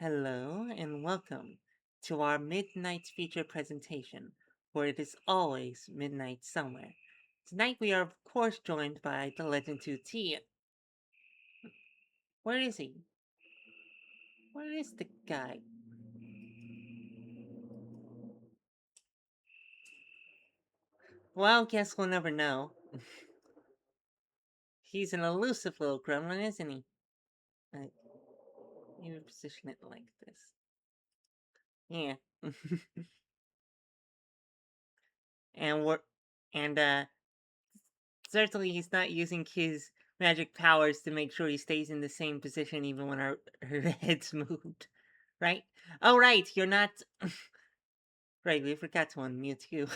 Hello and welcome to our midnight feature presentation, where it is always midnight somewhere. Tonight we are of course joined by the Legend 2T. Where is he? Where is the guy? Well, guess we'll never know. He's an elusive little gremlin, isn't he? Maybe position it like this. Yeah. and we're and certainly he's not using his magic powers to make sure he stays in the same position even when her head's moved. Right? Oh, right, you're not. Right, we forgot to unmute you.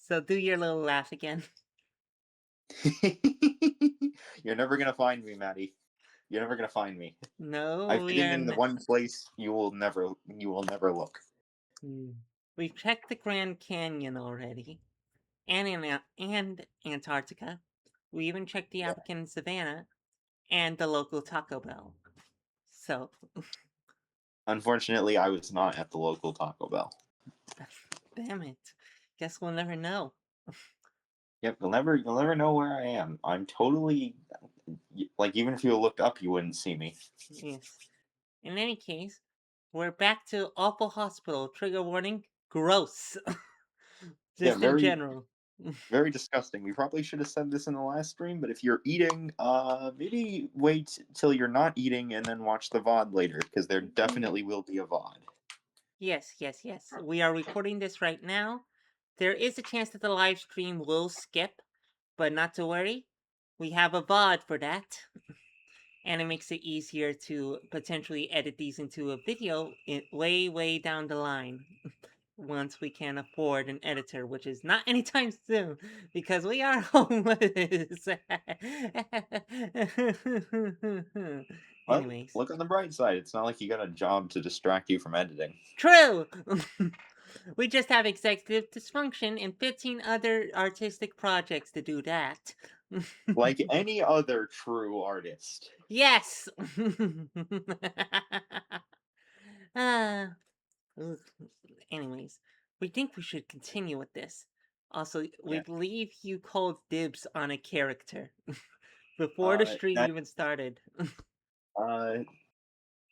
So do your little laugh again. You're never gonna find me, Maddie. You're never gonna find me. No, I've we hidden are. in the one place you will never look. We've checked the Grand Canyon already, and Antarctica. We even checked the Yeah. African savannah and the local Taco Bell. So, Unfortunately, I was not at the local Taco Bell. damn it. Guess we'll never know. Yep, you'll never know where I am. I'm totally like even if you looked up, you wouldn't see me. Yes. In any case, we're back to awful hospital. Trigger warning. Gross. Yeah, Just in very general. very disgusting. We probably should have said this in the last stream, but if you're eating, maybe wait till you're not eating and then watch the VOD later, because there definitely will be a VOD. Yes, yes, yes. We are recording this right now. There is a chance that the live stream will skip, but not to worry. We have a VOD for that. And it makes it easier to potentially edit these into a video way, way down the line once we can afford an editor, which is not anytime soon because we are homeless. Well, Anyways, look on the bright side. It's not like you got a job to distract you from editing. true. We just have executive dysfunction and 15 other artistic projects to do that. Like any other true artist. Yes. Ah. Anyways, we think we should continue with this. Also, we Yeah. believe you called dibs on a character before the stream That even started. uh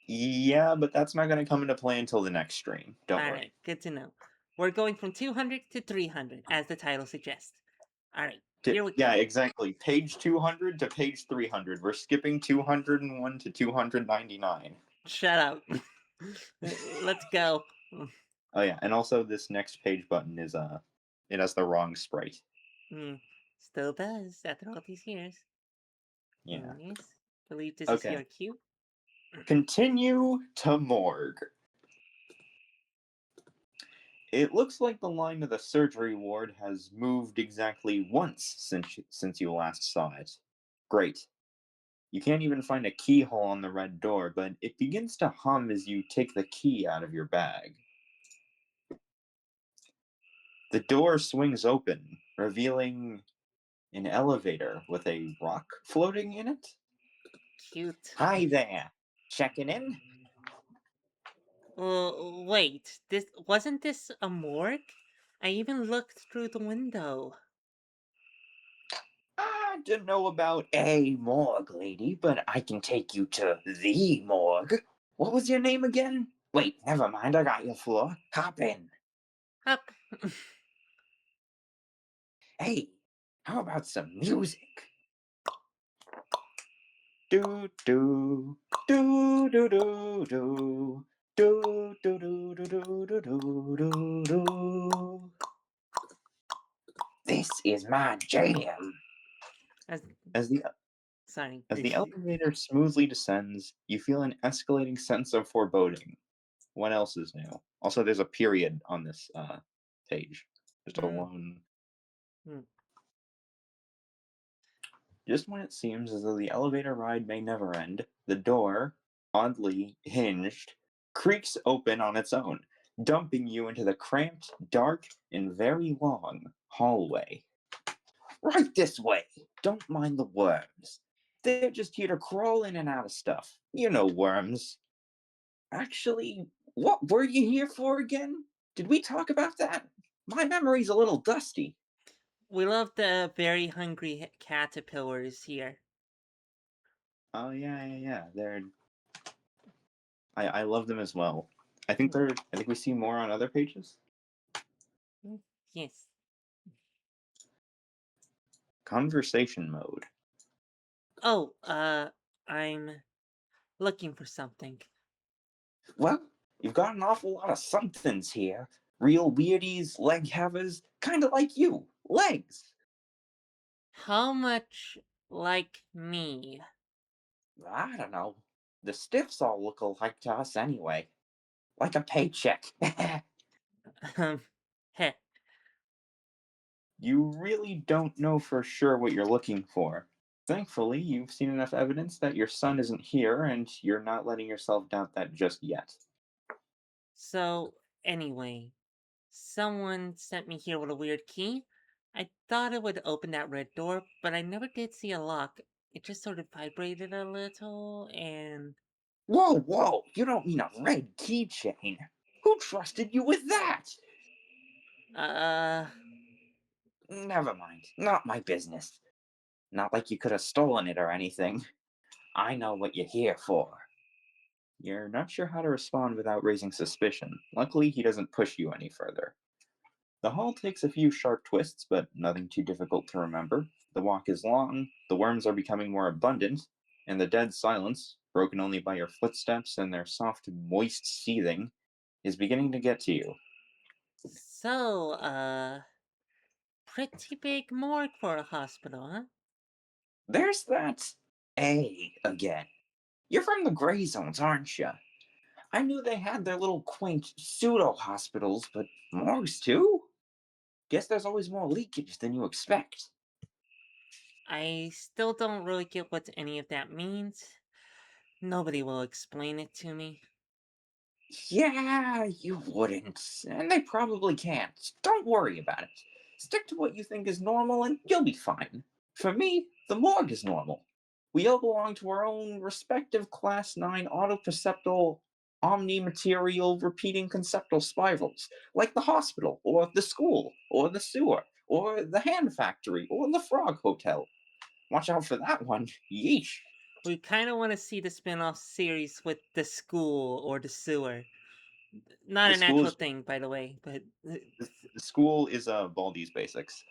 yeah, but that's not gonna come into play until the next stream. Don't Alright, worry. good to know. We're going from 200 to 300, as the title suggests. Alright, here we Yeah, go. exactly. Page 200 to page 300. We're skipping 201 to 299. Shut up. Let's go. Oh yeah, and also this next page button is it has the wrong sprite. Hmm, still does, after all these years. Yeah. Anyways, believe this is Okay. your cue. Continue to morgue. It looks like the line of the surgery ward has moved exactly once since you last saw it. Great. You can't even find a keyhole on the red door, but it begins to hum as you take the key out of your bag. The door swings open, revealing an elevator with a rock floating in it. Cute. Hi there. Checking in? Wait, this a morgue? I even looked through the window. I don't know about a morgue, lady, but I can take you to the morgue. What was your name again? Wait, never mind, I got your floor. Hop in. Up. Hey, how about some music? Do do do do do do do do do do do do do do do. This is my jam. As, As the sorry. as the elevator smoothly descends, you feel an escalating sense of foreboding. What else is new? Also, there's a period on this page. Just a Mm, lone. mm. Just when it seems as though the elevator ride may never end, the door, oddly hinged, creaks open on its own, dumping you into the cramped, dark, and very long hallway. Right this way! Don't mind the worms. They're just here to crawl in and out of stuff. You know worms. Actually, what were you here for again? Did we talk about that? My memory's a little dusty. We love the very hungry caterpillars here. Oh yeah. I love them as well. Hmm. I think we see more on other pages. Yes. Conversation mode. Oh, I'm looking for something. Well, you've got an awful lot of somethings here. Real weirdies, leg havers, kinda like you. Legs. How much like me? I don't know. The stiffs all look alike to us anyway. Like a paycheck. Heh. You really don't know for sure what you're looking for. Thankfully, you've seen enough evidence that your son isn't here, and you're not letting yourself doubt that just yet. So, anyway, someone sent me here with a weird key. I thought it would open that red door, but I never did see a lock. It just sort of vibrated a little, and Whoa! You don't mean a red keychain. Who trusted you with that? uh, Never mind. Not my business. Not like you could have stolen it or anything. I know what you're here for. You're not sure how to respond without raising suspicion. Luckily, he doesn't push you any further. The hall takes a few sharp twists, but nothing too difficult to remember. The walk is long, the worms are becoming more abundant, and the dead silence, broken only by your footsteps and their soft, moist seething, is beginning to get to you. so, pretty big morgue for a hospital, huh? There's that A again. You're from the gray zones, aren't you? I knew they had their little quaint pseudo hospitals, but morgues too? Guess there's always more leakage than you expect. I still don't really get what any of that means. Nobody will explain it to me. Yeah, you wouldn't. And they probably can't. Don't worry about it. Stick to what you think is normal and you'll be fine. For me, the morgue is normal. We all belong to our own respective Class 9 autoperceptual omnimaterial repeating conceptual spirals, like the hospital, or the school, or the sewer, or the hand factory, or the frog hotel. Watch out for that one. Yeesh. We kind of want to see the spin off series with the school or the sewer. Not The an school actual is thing, by the way, but. the school is Baldi's Basics.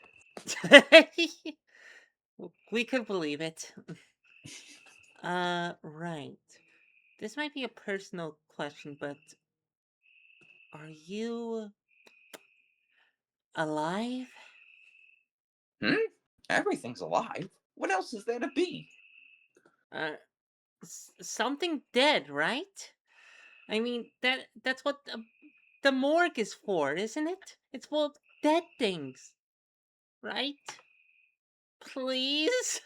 We could believe it. Right. This might be a personal question, but are you alive? Hmm? Everything's alive. What else is there to be? Uh, Something dead, right? I mean, that's what the morgue is for, isn't it? It's full of dead things, right? Please?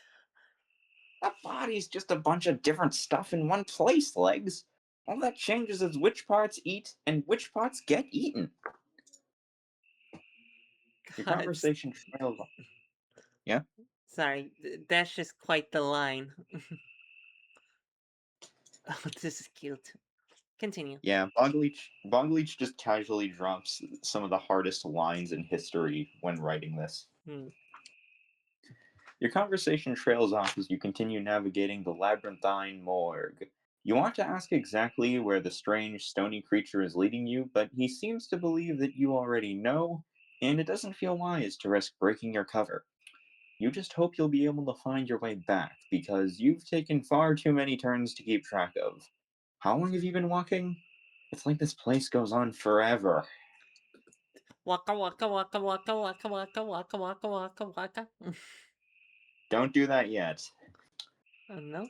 A body's just a bunch of different stuff in one place, Legs. All that changes is which parts eat and which parts get eaten. Your God, conversation trails. Yeah? sorry, that's just quite the line. Oh, this is cute. Continue. Yeah, Bogleach just casually drops some of the hardest lines in history when writing this. Hmm. Your conversation trails off as you continue navigating the labyrinthine morgue. You want to ask exactly where the strange, stony creature is leading you, but he seems to believe that you already know, and it doesn't feel wise to risk breaking your cover. You just hope you'll be able to find your way back, because you've taken far too many turns to keep track of. How long have you been walking? It's like this place goes on forever. Waka waka waka waka waka waka waka waka waka waka. Don't do that yet. Oh no,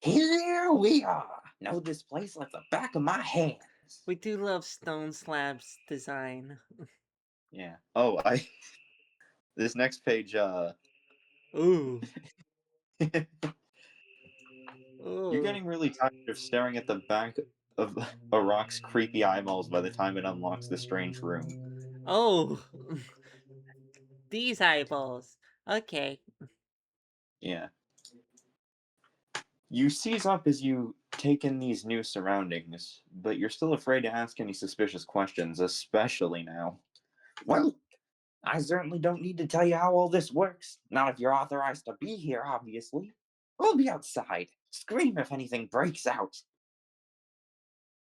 Here we are. Know this place like the back of my hands. we do love Stone Slab's design. Yeah. Oh, I this next page Ooh, you're ooh, getting really tired of staring at the back of a rock's creepy eyeballs by the time it unlocks the strange room. oh, these eyeballs. Okay. Yeah. You seize up as you take in these new surroundings, but you're still afraid to ask any suspicious questions, especially now. Well, I certainly don't need to tell you how all this works. Not if you're authorized to be here, obviously. We'll be outside. Scream if anything breaks out.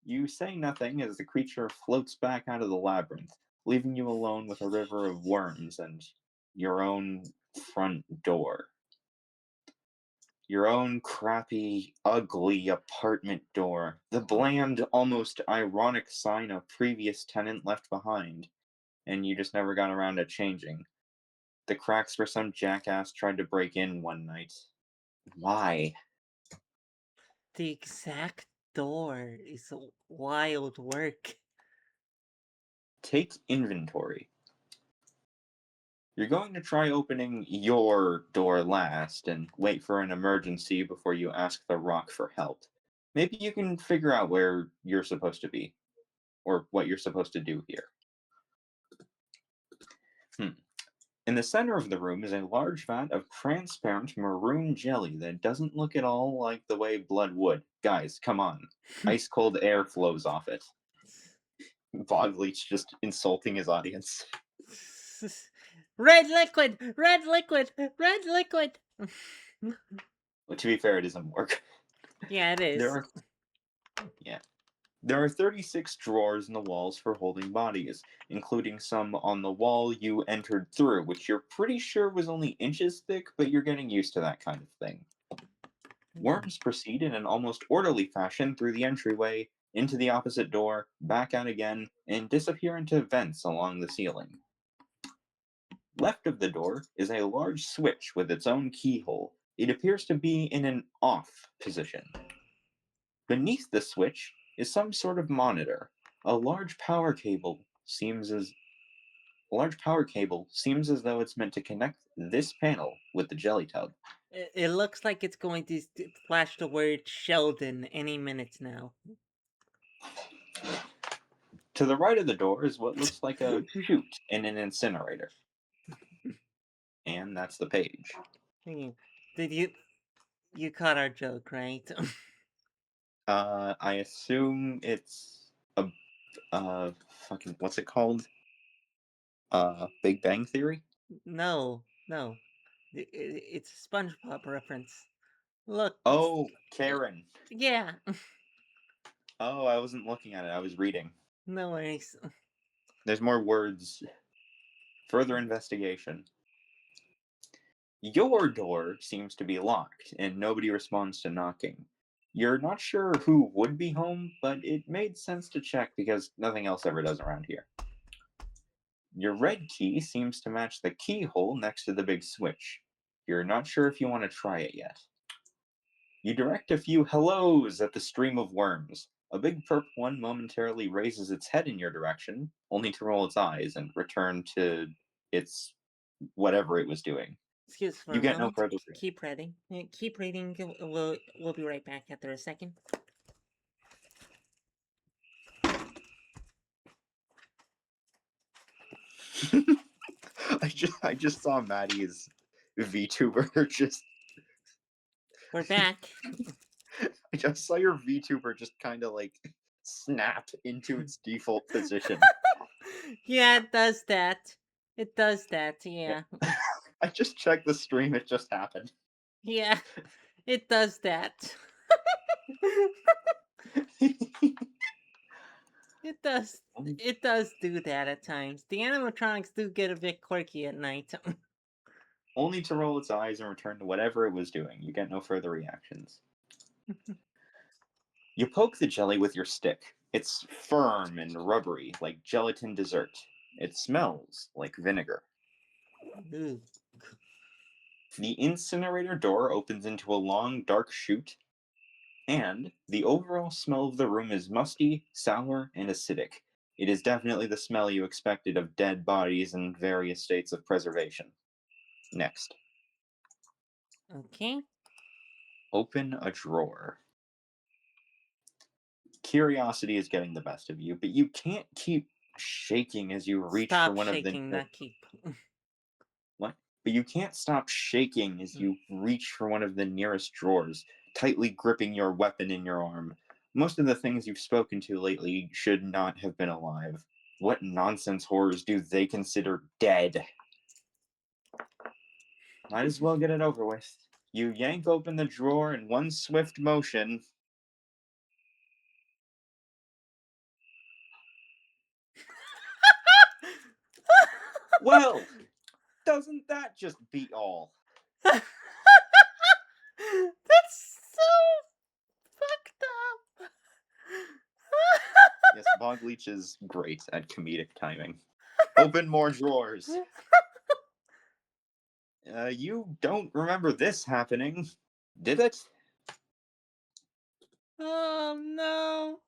You say nothing as the creature floats back out of the labyrinth, leaving you alone with a river of worms and your own front door. Your own crappy, ugly apartment door. The bland, almost ironic sign a previous tenant left behind, and you just never got around to changing. The cracks where some jackass tried to break in one night. Why? The exact door is wild work. Take inventory. You're going to try opening your door last and wait for an emergency before you ask the rock for help. Maybe you can figure out where you're supposed to be, or what you're supposed to do here. In the center of the room is a large vat of transparent maroon jelly that doesn't look at all like the way blood would. Guys, come on. Ice cold air flows off it. Bogleach just insulting his audience. Red liquid! Red liquid! Red liquid! But to be fair, it isn't work. Yeah, it There is. are There are 36 drawers in the walls for holding bodies, including some on the wall you entered through, which you're pretty sure was only inches thick, but you're getting used to that kind of thing. Worms proceed in an almost orderly fashion through the entryway, into the opposite door, back out again, and disappear into vents along the ceiling. Left of the door is a large switch with its own keyhole. It appears to be in an off position. Beneath the switch is some sort of monitor. A large power cable seems as though it's meant to connect this panel with the jelly tub. It looks like it's going to flash the word Sheldon any minute now. To the right of the door is what looks like a chute in an incinerator. And that's the page. Did you caught our joke, right? I assume it's a fucking what's it called? Big Bang Theory? No. It's a SpongeBob reference. Look. Oh, Karen. Yeah. Oh, I wasn't looking at it. I was reading. No worries. There's more words. Further investigation. Your door seems to be locked, and nobody responds to knocking. You're not sure who would be home, but it made sense to check because nothing else ever does around here. Your red key seems to match the keyhole next to the big switch. You're not sure if you want to try it yet. You direct a few hellos at the stream of worms. A big purple one momentarily raises its head in your direction, only to roll its eyes and return to its whatever it was doing. Excuse for You a get no moment. further. Keep reading. Keep reading. We'll be right back after a second. I just saw Maddie's VTuber just. We're back. I just saw your VTuber just kind of like snap into its default position. Yeah, it does that. It does that. Yeah. Yeah. I just checked the stream. It just happened. Yeah. It does that. It does. It does do that at times. The animatronics do get a bit quirky at night. Only to roll its eyes and return to whatever it was doing. You get no further reactions. You poke the jelly with your stick. It's firm and rubbery, like gelatin dessert. It smells like vinegar. Ooh. The incinerator door opens into a long, dark chute, and the overall smell of the room is musty, sour, and acidic. It is definitely the smell you expected of dead bodies in various states of preservation. Next, Okay. open a drawer. Curiosity is getting the best of you, but you can't keep shaking as you reach for Stop one of the shaking, not keep. what? But you can't stop shaking as you reach for one of the nearest drawers. tightly gripping your weapon in your arm. Most of the things you've spoken to lately should not have been alive. What nonsense horrors do they consider dead? Might as well get it over with. You yank open the drawer in one swift motion. Well, doesn't that just beat all? That's so fucked up. Yes, Bogleach is great at comedic timing. Open more drawers. You don't remember this happening, did it? Oh no.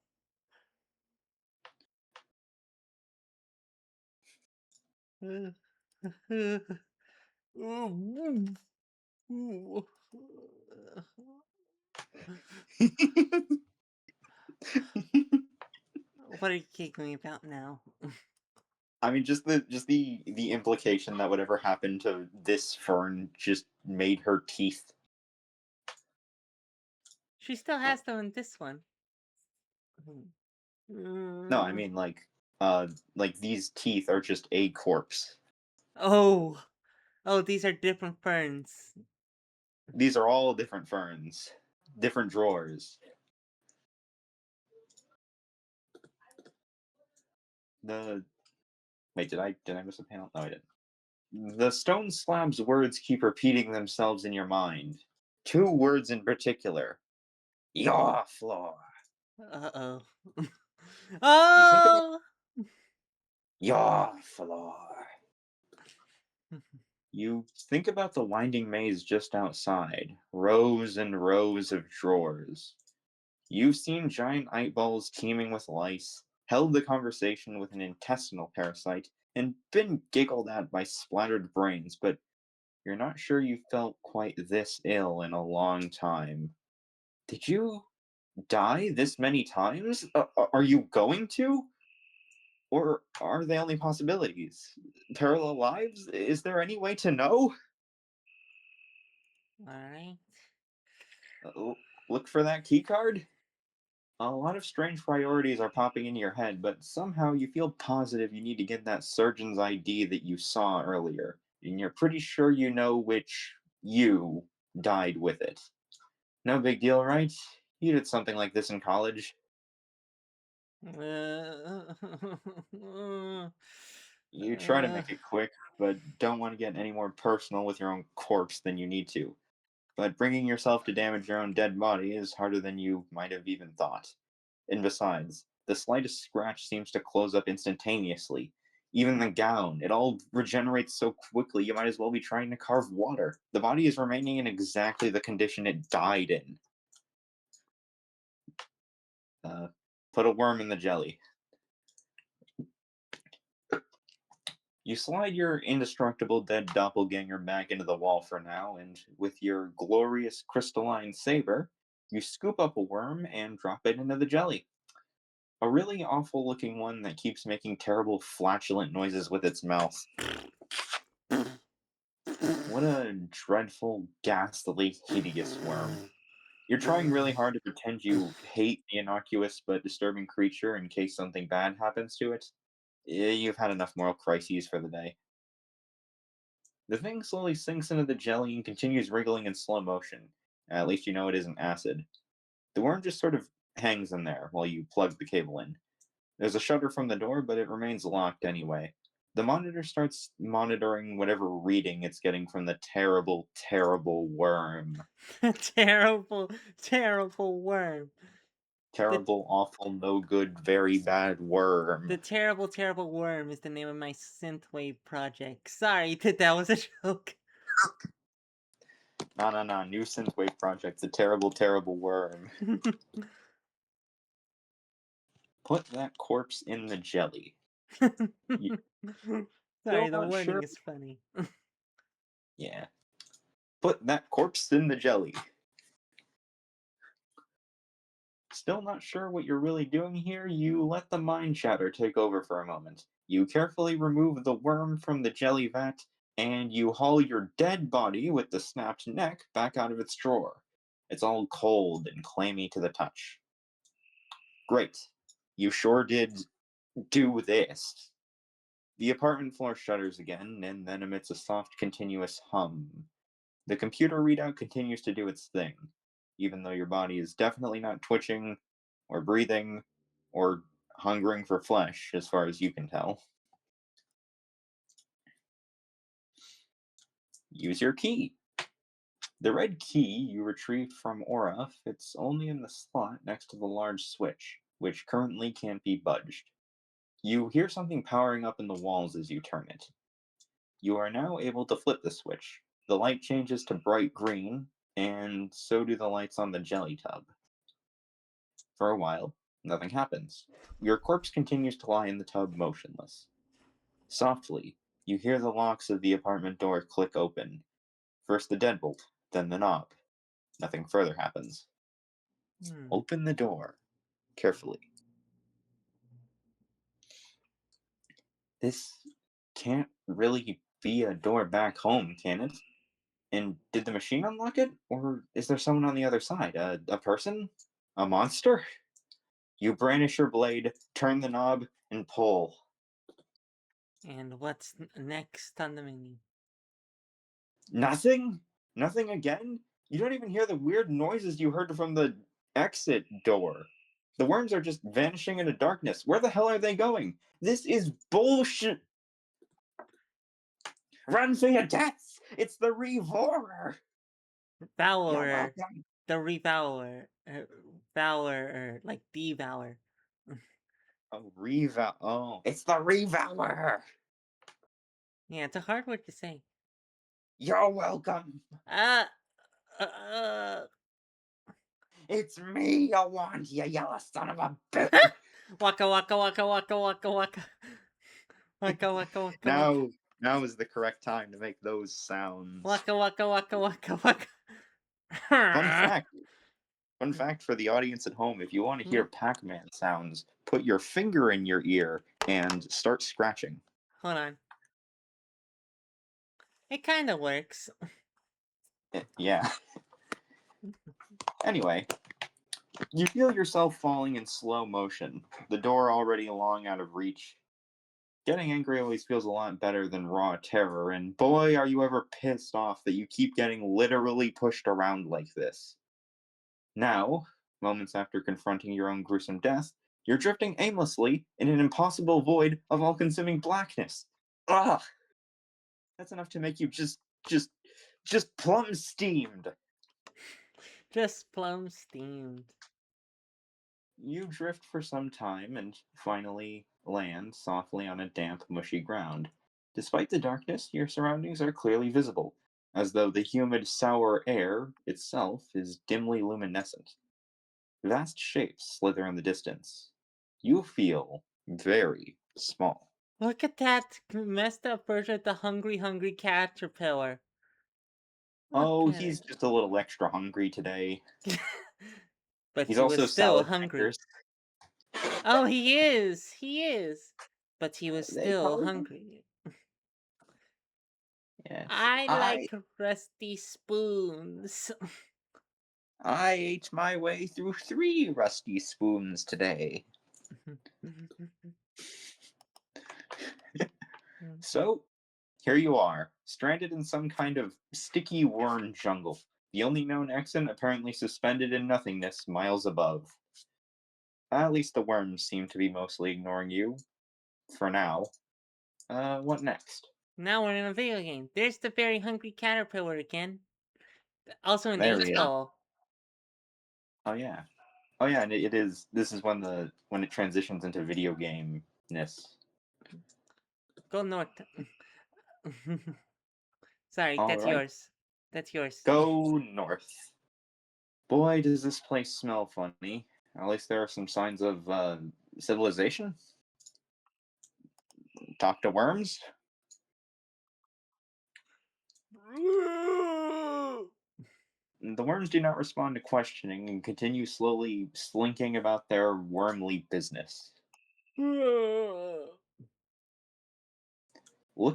What are you kicking me about now? I mean, just the implication that whatever happened to this fern just made her teeth. She still has them in this one. No, I mean like these teeth are just a corpse. Oh, oh, these are different ferns. These are all different ferns, different drawers. The wait, did I miss a panel? No, I didn't. The stone slab's words keep repeating themselves in your mind. Two words in particular. Your floor. Uh oh. You think about Oh. your floor. You think about the winding maze just outside, rows and rows of drawers. You've seen giant eyeballs teeming with lice, held the conversation with an intestinal parasite, and been giggled at by splattered brains, but you're not sure you felt quite this ill in a long time. Did you die this many times? Are you going to? Or are they only possibilities? Parallel lives? Is there any way to know? Alright. Look for that key card? A lot of strange priorities are popping into your head, but somehow you feel positive you need to get that surgeon's ID that you saw earlier, and you're pretty sure you know which you died with it. No big deal, right? You did something like this in college. You try to Uh, make it quick, but don't want to get any more personal with your own corpse than you need to. But bringing yourself to damage your own dead body is harder than you might have even thought. And besides, the slightest scratch seems to close up instantaneously. Even the gown, it all regenerates so quickly you might as well be trying to carve water. The body is remaining in exactly the condition it died in. Uh, put a worm in the jelly. You slide your indestructible dead doppelganger back into the wall for now, and with your glorious crystalline saber, you scoop up a worm and drop it into the jelly. A really awful looking one that keeps making terrible flatulent noises with its mouth. What a dreadful, ghastly, hideous worm. You're trying really hard to pretend you hate the innocuous but disturbing creature in case something bad happens to it. You've had enough moral crises for the day. The thing slowly sinks into the jelly and continues wriggling in slow motion. At least you know it isn't acid. The worm just sort of hangs in there while you plug the cable in. There's a shutter from the door, but it remains locked anyway. The monitor starts monitoring whatever reading it's getting from the terrible, terrible worm. terrible, terrible worm. The Terrible, awful, no good, very bad worm. the terrible, terrible worm is the name of my synthwave project. Sorry that was a joke. Nah. New synthwave project. The terrible, terrible worm. Put that corpse in the jelly. You Sorry, still the not wording sure? is funny. Yeah. Put that corpse in the jelly. Still not sure what you're really doing here? You let the mind chatter take over for a moment. You carefully remove the worm from the jelly vat, and you haul your dead body with the snapped neck back out of its drawer. It's all cold and clammy to the touch. Great. You sure did do this. The apartment floor shudders again, and then emits a soft, continuous hum. The computer readout continues to do its thing, even though your body is definitely not twitching, or breathing, or hungering for flesh, as far as you can tell. Use your key. The red key you retrieved from Aura fits only in the slot next to the large switch, which currently can't be budged. You hear something powering up in the walls as you turn it. You are now able to flip the switch. The light changes to bright green, and so do the lights on the jelly tub. For a while, nothing happens. Your corpse continues to lie in the tub motionless. Softly, you hear the locks of the apartment door click open. First the deadbolt, then the knob. Nothing further happens. Hmm. Open the door carefully. This can't really be a door back home, can it? And did the machine unlock it? Or is there someone on the other side? A person? A monster? You brandish your blade, turn the knob, and pull. And what's next on the menu? Nothing? Nothing again? You don't even hear the weird noises you heard from the exit door. The worms are just vanishing into darkness. Where the hell are they going? This is bullshit. Run for your deaths! It's the Revourer! You're Devourer. welcome. The Revourer. Devourer, like Devour. Oh, Oh, it's the Revourer! Yeah, it's a hard word to say. You're welcome. Uh, uh, It's me you want, you yellow son of a bitch. waka waka waka waka waka waka. Waka waka waka waka. Now is the correct time to make those sounds. Waka waka waka waka waka. Fun fact. Fun fact for the audience at home, if you want to Hmm? hear Pac-Man sounds, put your finger in your ear and start scratching. Hold on. It kind of works. Yeah. Anyway, you feel yourself falling in slow motion, the door already long out of reach. Getting angry always feels a lot better than raw terror, and boy, are you ever pissed off that you keep getting literally pushed around like this. Now, moments after confronting your own gruesome death, you're drifting aimlessly in an impossible void of all consuming blackness. Ugh! That's enough to make you just plumb steamed. Just plum steamed. You drift for some time and finally land softly on a damp, mushy ground. Despite the darkness, your surroundings are clearly visible, as though the humid, sour air itself is dimly luminescent. Vast shapes slither in the distance. You feel very small. Look at that messed up version of the hungry, hungry caterpillar. Look Oh, at he's it. just a little extra hungry today. But He's he was also still salad hungry. fingers. Oh, he is. He is. But he was They still call him. hungry. Yes. I like rusty spoons. I ate my way through 3 rusty spoons today. So, here you are, stranded in some kind of sticky worm jungle. The only known exit apparently suspended in nothingness miles above. At least the worms seem to be mostly ignoring you. For now. What next? Now we're in a video game. There's the very hungry caterpillar again. Also in There we are. H-Ball. Oh yeah. Oh yeah, and it is. This is when it transitions into video game ness. Go north. Sorry, All that's right, yours. That's yours. go north. Boy, does this place smell funny. At least there are some signs of civilization. Talk to worms. The worms do not respond to questioning and continue slowly slinking about their wormly business. Look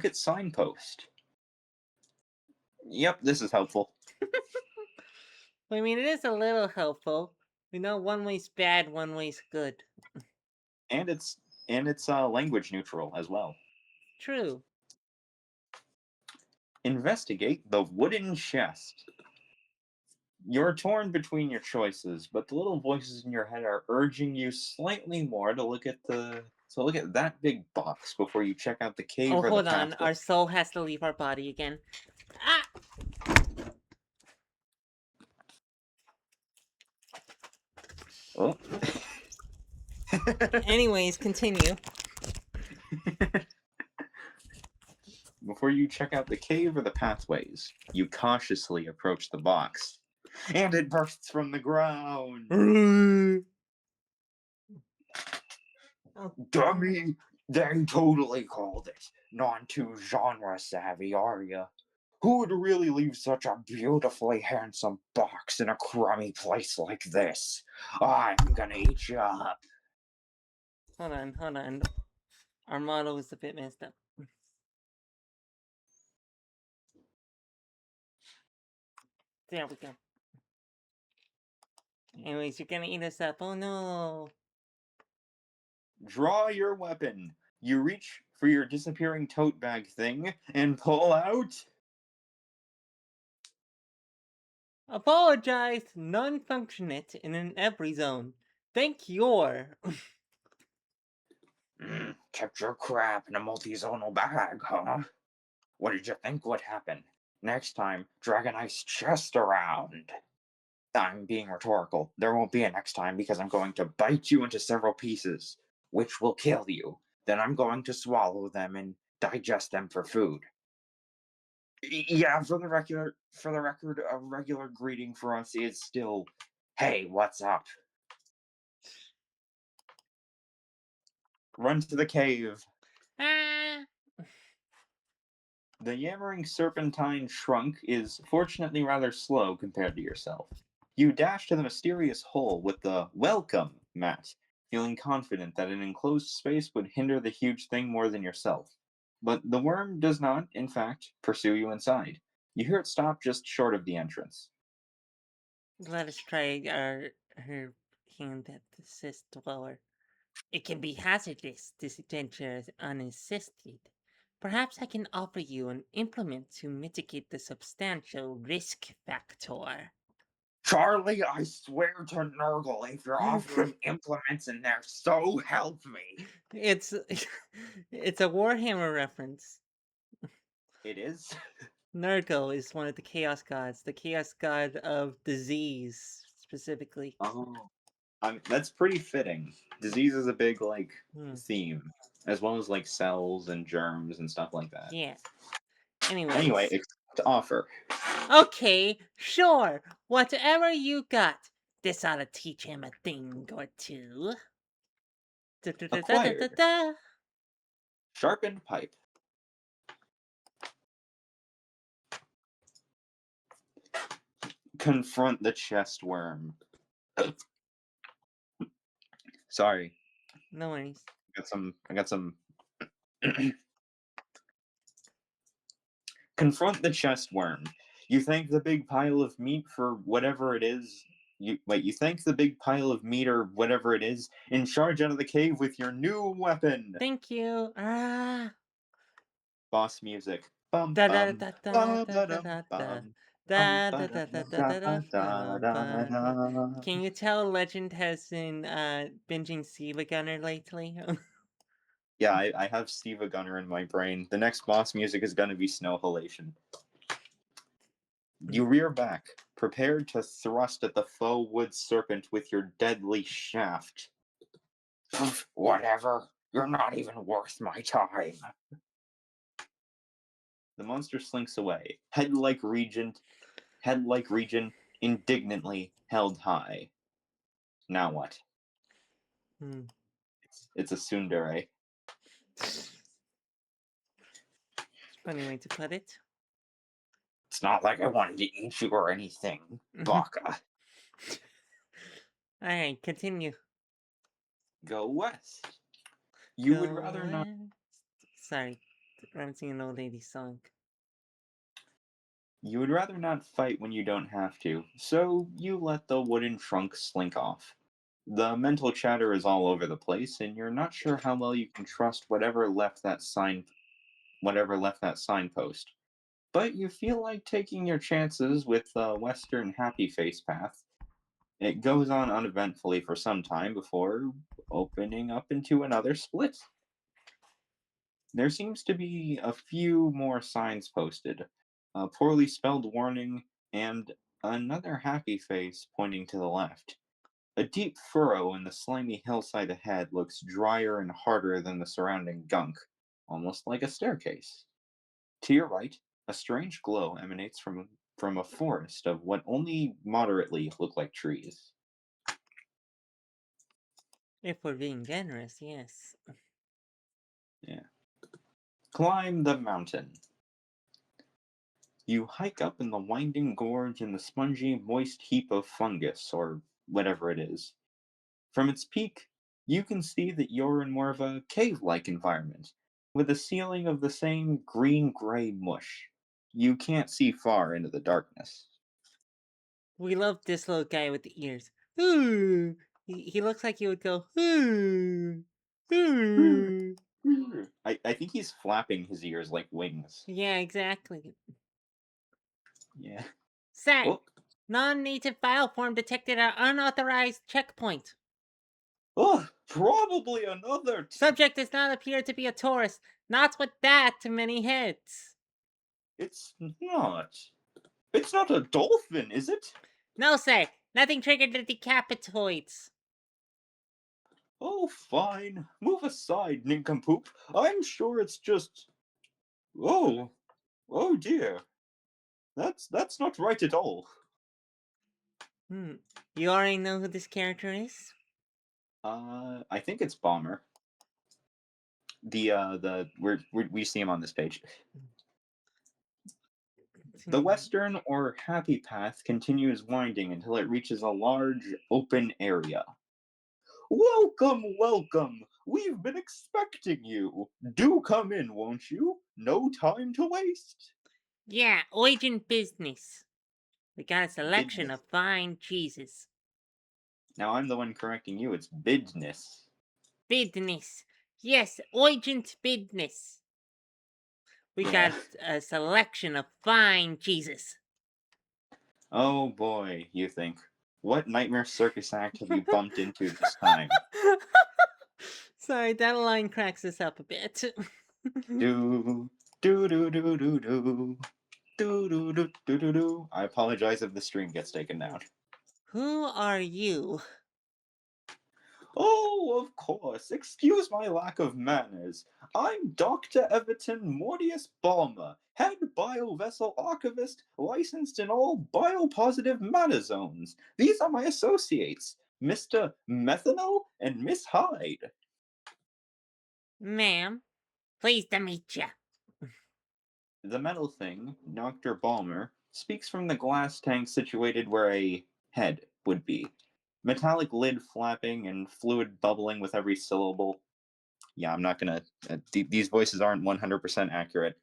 at signpost. Yep, this is helpful. I mean, it is a little helpful. We know one way's bad, one way's good. And it's language neutral as well. True. Investigate the wooden chest. You're torn between your choices, but the little voices in your head are urging you slightly more to look at that big box before you check out the Oh, cave or the hold on. pathway. Our soul has to leave our body again. Ah! Oh. Anyways, continue. Before you check out the cave or the pathways, you cautiously approach the box. And it bursts from the ground. Oh, Dummy! They totally called it. Non too genre savvy, are ya? Who would really leave such a beautifully handsome box in a crummy place like this? I'm gonna eat you up. hold on, hold on. Our model is a bit messed up. There we go. Anyways, you're gonna eat us up. Oh no. Draw your weapon. You reach for your disappearing tote bag thing and pull out. Apologize, non-functionate in an every zone. Thank your. Kept your crap in a multi-zonal bag, huh? What did you think would happen? Next time, drag a nice chest around. I'm being rhetorical. There won't be a next time because I'm going to bite you into several pieces, which will kill you. Then I'm going to swallow them and digest them for food. Yeah, for the record, a regular greeting for us is still, "Hey, what's up?" Run to the cave. Ah! The yammering serpentine shrunk is fortunately rather slow compared to yourself. You dash to the mysterious hole with the welcome mat, feeling confident that an enclosed space would hinder the huge thing more than yourself. But the worm does not, in fact, pursue you inside. You hear it stop just short of the entrance. Let us try her hand at the assist dweller. It can be hazardous, this adventure is unassisted. Perhaps I can offer you an implement to mitigate the substantial risk factor. Charlie, I swear to Nurgle if you're offering implements in there, so help me. It's it's a Warhammer reference. It is? Nurgle is one of the chaos gods, the chaos god of disease specifically. Oh. That's pretty fitting. Disease is a big Hmm. theme, as well as cells and germs and stuff like that. Yeah. Anyway, Anyways. accept offer. Okay, sure. Whatever you got. This ought to teach him a thing or two. Da, da, da, da, da, da, Acquired. da. Sharpened pipe. Confront the chest worm. Sorry, No worries. I got some. Confront the chest worm. You thank the big pile of meat for whatever it is. You thank the big pile of meat or whatever it is and charge out of the cave with your new weapon. Thank you. Ah. Boss music. Bum Da da bum da da ba da ba da dum da da. bum bum Da ba da da da da da da da da da da da. da. Can you tell Legend has been binging Siva Gunner lately? Yeah, I have Steve Gunner in my brain. The next boss music is gonna be Snow Halation. You rear back, prepared to thrust at the foe wood serpent with your deadly shaft. Whatever. You're not even worth my time. The monster slinks away, head like Regent, indignantly held high. Now what? Hmm. It's a tsundere. Funny way to put it. It's not like I wanted to eat you or anything, Baka. Alright, continue. Go west. You would Go rather not. west. Sorry, I'm singing an old lady song. You would rather not fight when you don't have to, so you let the wooden trunk slink off. The mental chatter is all over the place, and you're not sure how well you can trust whatever left that signpost. But you feel like taking your chances with the Western Happy Face path. It goes on uneventfully for some time before opening up into another split. There seems to be a few more signs posted, a poorly spelled warning, and another happy face pointing to the left. A deep furrow in the slimy hillside ahead looks drier and harder than the surrounding gunk, almost like a staircase. To your right, a strange glow emanates from a forest of what only moderately look like trees. If we're being generous, yes. Yeah. Climb the mountain. You hike up in the winding gorge in the spongy, moist heap of fungus, or whatever it is. From its peak, you can see that you're in more of a cave like environment, with a ceiling of the same green gray mush. You can't see far into the darkness. We love this little guy with the ears. Ooh. He looks like he would go, ooh. Ooh. I think he's flapping his ears like wings. Yeah, exactly. Yeah. Sir, Oh, non-native file form detected at unauthorized checkpoint. oh, probably another. Subject does not appear to be a tourist, not with that many heads. It's not. It's not a dolphin, is it? No, sir, nothing triggered the decapitoids. Oh, fine. Move aside, nincompoop. I'm sure it's just. Oh, oh dear. That's not right at all. Hmm. You already know who this character is? I think it's Bomber. We see him on this page. The Hmm. western or happy path continues winding until it reaches a large open area. Welcome, welcome. We've been expecting you. Do come in, won't you? No time to waste. Yeah, urgent business. We got a selection Business. of fine cheeses. Now I'm the one correcting you. It's business. Business. Yes, urgent business. We Yeah. got a selection of fine cheeses. Oh boy, you think. What nightmare circus act have you bumped into this time? Sorry, that line cracks us up a bit. Do do do do do do do do do do do do. I apologize if the stream gets taken down. Who are you? Oh, of course. Excuse my lack of manners. I'm Dr. Everton Mortius Balmer, head biovessel archivist, licensed in all biopositive matter zones. These are my associates, Mr. Methanol and Miss Hyde. Ma'am, pleased to meet ya. The metal thing, Dr. Balmer, speaks from the glass tank situated where a head would be. Metallic lid flapping and fluid bubbling with every syllable. Yeah, I'm not gonna. These voices aren't 100% accurate.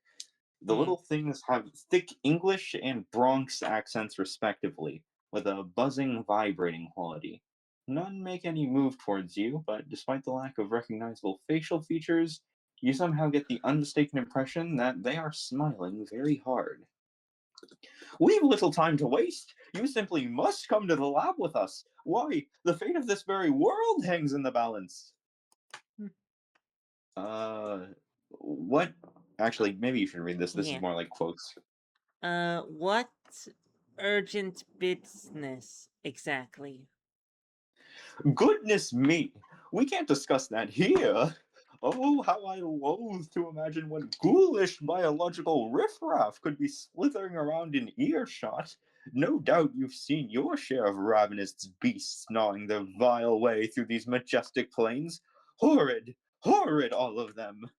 The Hmm. little things have thick English and Bronx accents, respectively, with a buzzing, vibrating quality. None make any move towards you, but despite the lack of recognizable facial features, you somehow get the unmistaken impression that they are smiling very hard. We've little time to waste. You simply must come to the lab with us. Why, the fate of this very world hangs in the balance. Hmm. Uh, what? Actually, maybe you should read this. This is Yeah. more like quotes. What urgent business exactly? Goodness me, we can't discuss that here. Oh, how I loathe to imagine what ghoulish biological riffraff could be slithering around in earshot. No doubt you've seen your share of ravenous beasts gnawing their vile way through these majestic plains. Horrid, horrid, all of them.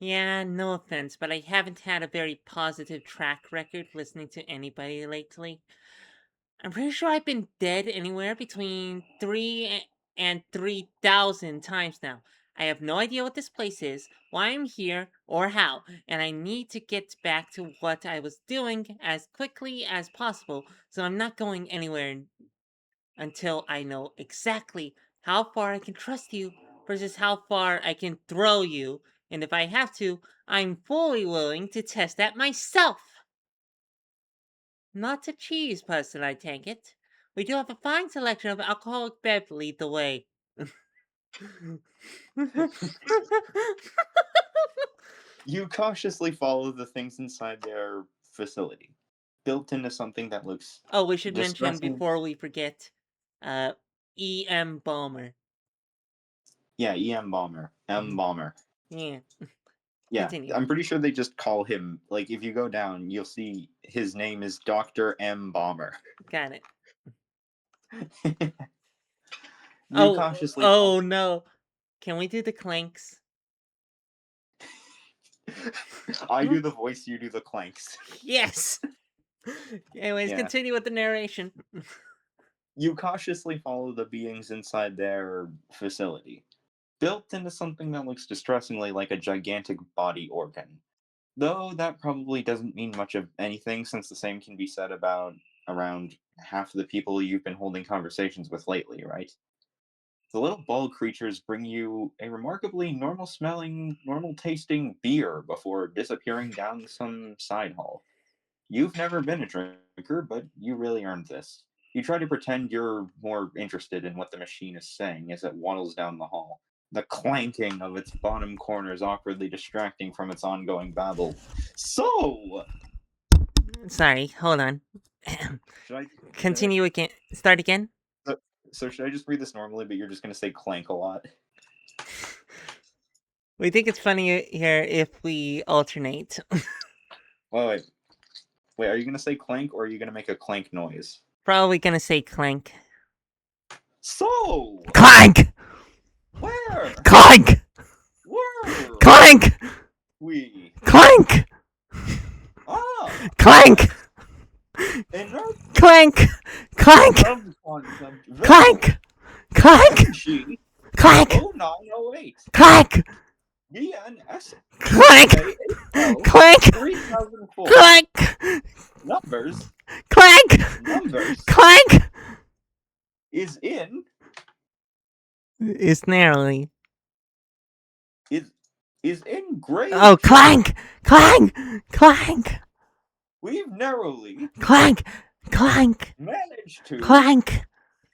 Yeah, no offense, but I haven't had a very positive track record listening to anybody lately. I'm pretty sure I've been dead anywhere between and 3,000 times now. I have no idea what this place is, why I'm here, or how, and I need to get back to what I was doing as quickly as possible, so I'm not going anywhere until I know exactly how far I can trust you versus how far I can throw you, and if I have to, I'm fully willing to test that myself. Not a cheese person, I take it. We do have a fine selection of alcoholic bev lead the way. You cautiously follow the things inside their facility, built into something that looks Oh, we should mention distressing. before we forget, uh, EM Bomber. Yeah, EM Bomber. M Bomber. Yeah, Yeah, continue. I'm pretty sure they just call him, like, if you go down, you'll see his name is Dr. M Bomber. Got it. You Oh, cautiously follow. oh no. Can we do the clanks? I do the voice, you do the clanks. Yes! Anyways, Yeah. continue with the narration. You cautiously follow the beings inside their facility, built into something that looks distressingly like a gigantic body organ. Though that probably doesn't mean much of anything, since the same can be said about around half of the people you've been holding conversations with lately, right? The little ball creatures bring you a remarkably normal smelling, normal tasting beer before disappearing down some side hall. You've never been a drinker, but you really earned this. You try to pretend you're more interested in what the machine is saying as it waddles down the hall, the clanking of its bottom corners awkwardly distracting from its ongoing babble. So, Sorry, hold on. should I should I Continue again. Start again. so, so should I just read this normally, but you're just gonna say clank a lot? We think it's funny here if we alternate. Oh wait, are you gonna say clank or are you gonna make a clank noise? Probably gonna say clank. So, Clank! where Clank! were Clank! we? Clank! Ah, Clank! inert Clank! Clank! subconcept Clank! Clank! G Clank! 0908 Clank! BNS Clank! Clank! 3004 Clank! numbers Clank! Clank! is in It's narrowly. is engraved. Oh, clank! Clank! Clank! We've narrowly Clank! Clank! managed to Clank!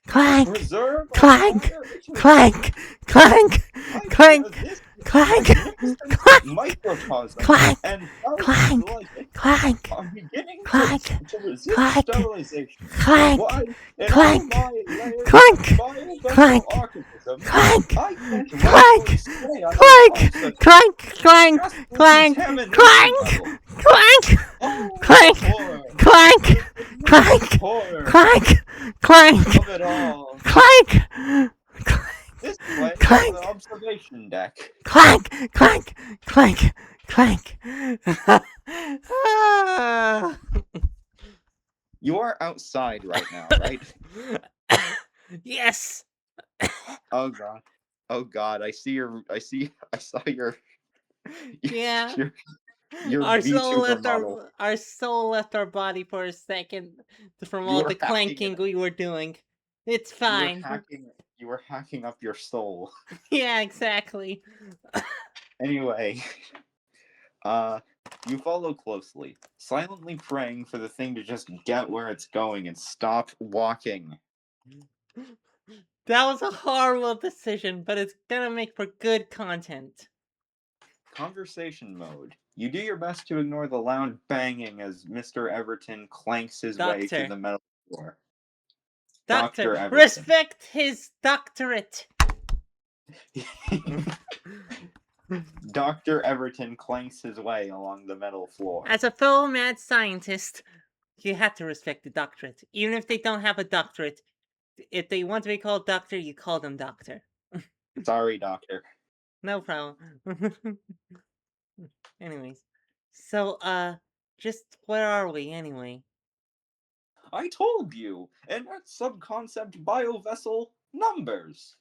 Clank! preserve Clank! our iteration Clank! Clank! idea Clank! this Clank! magnificent Clank! microcosm Clank! and thousands Clank! like it Clank! are beginning Clank! to resist Clank! sterilization. Clank! Why, in Clank! all my layers Clank! of biovessel Clank! archivism, Clank! I can't Clank! rightfully say I Clank! have such Clank! Clank! just the Clank! contamination Clank! level. Clank! Oh, Clank! the horror, Clank! the Clank! horror Clank! Clank! of it all. Clank! This place is Clank! the observation deck. Clank! Clank! Clank! Clank! Ah. You are outside right now, right? Yes. Oh god. Oh god, I saw Yeah. your your Our soul VTuber left model. our soul left our body for a second from You all were the hacking clanking it. we were doing. It's You were fine. hacking up your soul. Yeah, exactly. Anyway, uh you follow closely, silently praying for the thing to just get where it's going and stop walking. That was a horrible decision, but it's gonna make for good content. Conversation mode. You do your best to ignore the loud banging as Mr. Everton clanks his way through Doctor. the metal floor. Doctor. Dr. Everton. Respect his doctorate. Dr. Everton clanks his way along the metal floor. As a fellow mad scientist, you have to respect the doctorate. Even if they don't have a doctorate, if they want to be called doctor, you call them doctor. Sorry, Doctor. No problem. Anyways. So, just where are we anyway? I told you! Inert subconcept biovessel numbers.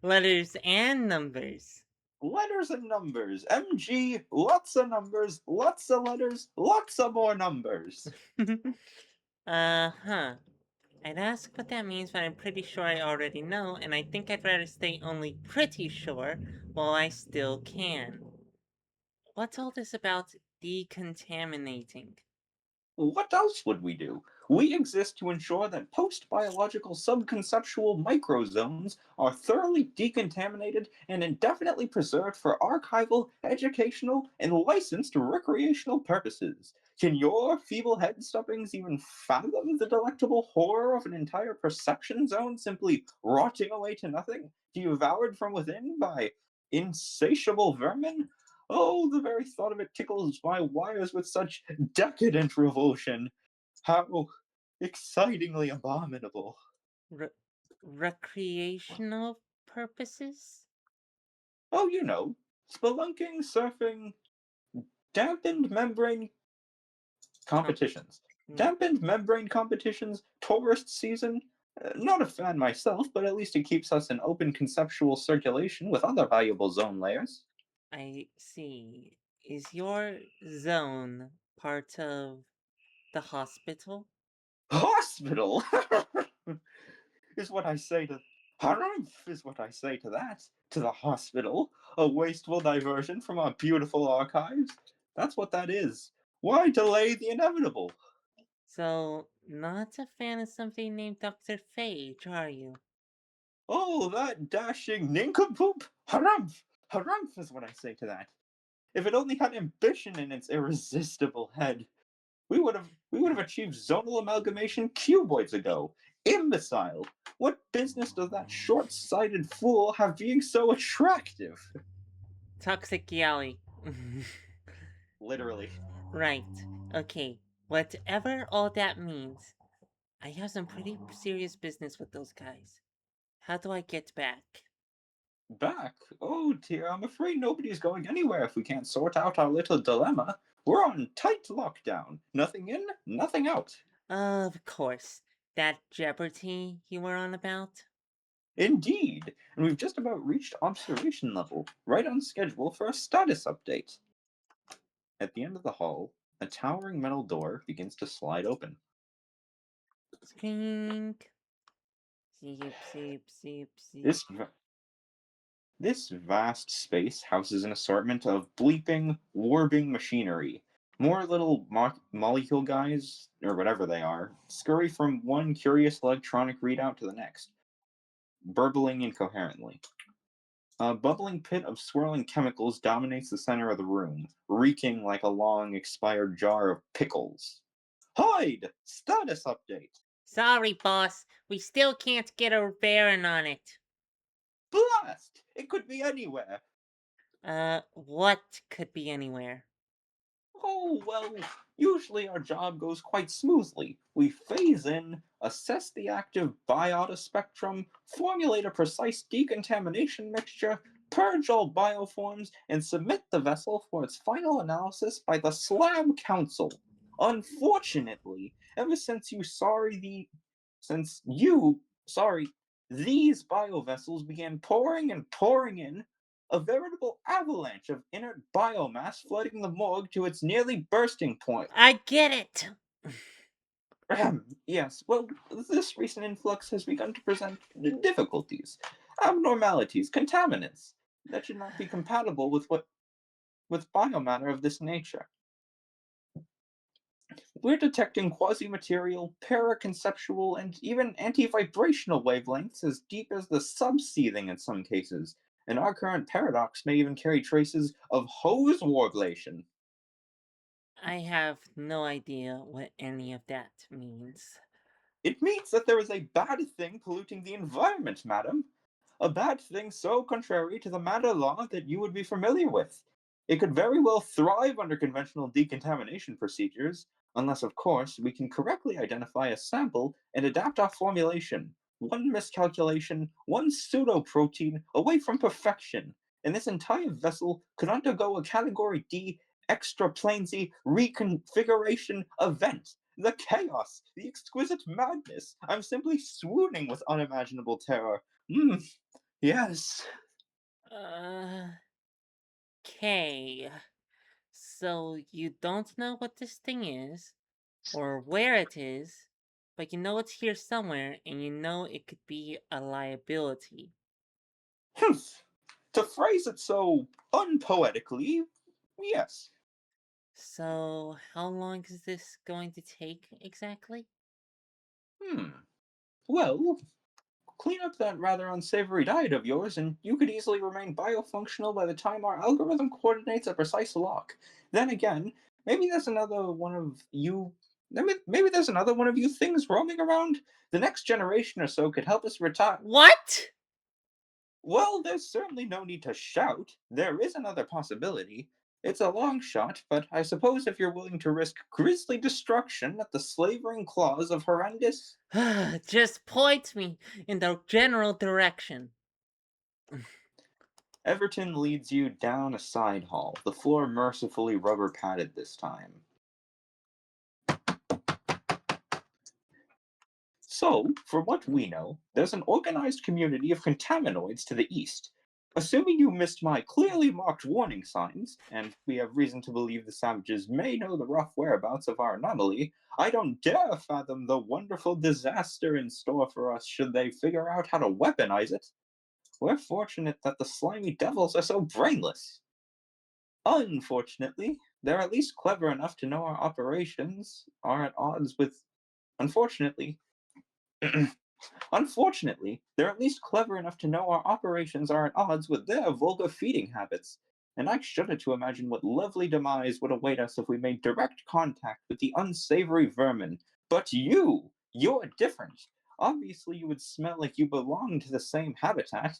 Letters and numbers. Letters and numbers. MG, lots of numbers, lots of letters, lots of more numbers. Huh. I'd ask what that means, but I'm pretty sure I already know, and I think I'd rather stay only pretty sure while I still can. What's all this about decontaminating? What else would we do? We exist to ensure that post biological subconceptual microzones are thoroughly decontaminated and indefinitely preserved for archival, educational, and licensed recreational purposes. Can your feeble head stuffings even fathom the delectable horror of an entire perception zone simply rotting away to nothing, devoured from within by insatiable vermin? Oh, the very thought of it tickles my wires with such decadent revulsion. How excitingly abominable. Re- recreational purposes? Oh, spelunking, surfing, dampened membrane Com- competitions. mm, Dampened membrane competitions, tourist season. Not a fan myself, but at least it keeps us in open conceptual circulation with other valuable zone layers. I see. Is your zone part of the hospital? Hospital! is what I say to Harumph is what I say to that. To the hospital. A wasteful diversion from our beautiful archives. That's what that is. Why delay the inevitable? So, not a fan of something named Dr. Phage, are you? Oh, that dashing nincompoop! Harumph! Harumph is what I say to that. If it only had ambition in its irresistible head, we would have achieved zonal amalgamation cuboids ago. Imbecile! What business does that short-sighted fool have being so attractive? Toxic Yali. Literally. Right. Okay. Whatever all that means, I have some pretty serious business with those guys. How do I get back? Back? Oh dear, I'm afraid nobody's going anywhere if we can't sort out our little dilemma. We're on tight lockdown. Nothing in, nothing out. Of course. That Jeopardy you were on about? Indeed, and we've just about reached observation level, right on schedule for a status update. At the end of the hall, a towering metal door begins to slide open. Skrink. Seep, seep, seep, seep. This This vast space houses an assortment of bleeping, warbing machinery. More little molecule guys, or whatever they are, scurry from one curious electronic readout to the next, burbling incoherently. A bubbling pit of swirling chemicals dominates the center of the room, reeking like a long expired jar of pickles. Hide! Status update! Sorry, boss. We still can't get a bearing on it. Blast! It could be anywhere. What could be anywhere? Oh, well, usually our job goes quite smoothly. We phase in, assess the active biota spectrum, formulate a precise decontamination mixture, purge all bioforms, and submit the vessel for its final analysis by the Slab Council. Unfortunately, ever since you, sorry, these biovessels began pouring and pouring in, a veritable avalanche of inert biomass flooding the morgue to its nearly bursting point. I get it! Yes, well, this recent influx has begun to present difficulties, abnormalities, contaminants that should not be compatible with biomatter of this nature. We're detecting quasi-material, paraconceptual, and even anti-vibrational wavelengths as deep as the subseething in some cases, and our current paradox may even carry traces of hose warblation. I have no idea what any of that means. It means that there is a bad thing polluting the environment, madam. A bad thing so contrary to the matter law that you would be familiar with. It could very well thrive under conventional decontamination procedures, unless, of course, we can correctly identify a sample and adapt our formulation. One miscalculation, one pseudoprotein away from perfection, and this entire vessel could undergo a Category D extra planesy reconfiguration event. The chaos, the exquisite madness. I'm simply swooning with unimaginable terror. Hmm, yes. Uh, okay. So you don't know what this thing is, or where it is, but you know it's here somewhere, and you know it could be a liability. Humph. To phrase it so unpoetically, yes. So, how long is this going to take exactly? Hmm. Well, clean up that rather unsavory diet of yours, and you could easily remain biofunctional by the time our algorithm coordinates a precise lock. Then again, maybe there's another one of you. Maybe there's another one of you things roaming around. The next generation or so could help us retire. What? Well, there's certainly no need to shout. There is another possibility. It's a long shot, but I suppose if you're willing to risk grisly destruction at the slavering claws of horrendous. Just point me in the general direction. Everton leads you down a side hall, the floor mercifully rubber padded this time. So, from what we know, there's an organized community of contaminoids to the east. Assuming you missed my clearly marked warning signs, and we have reason to believe the savages may know the rough whereabouts of our anomaly, I don't dare fathom the wonderful disaster in store for us should they figure out how to weaponize it. We're fortunate that the slimy devils are so brainless. Unfortunately, they're at least clever enough to know our operations are at odds with. Unfortunately, Unfortunately, they're at least clever enough to know our operations are at odds with their vulgar feeding habits, and I shudder to imagine what lovely demise would await us if we made direct contact with the unsavory vermin. But you're different. Obviously, you would smell like you belong to the same habitat.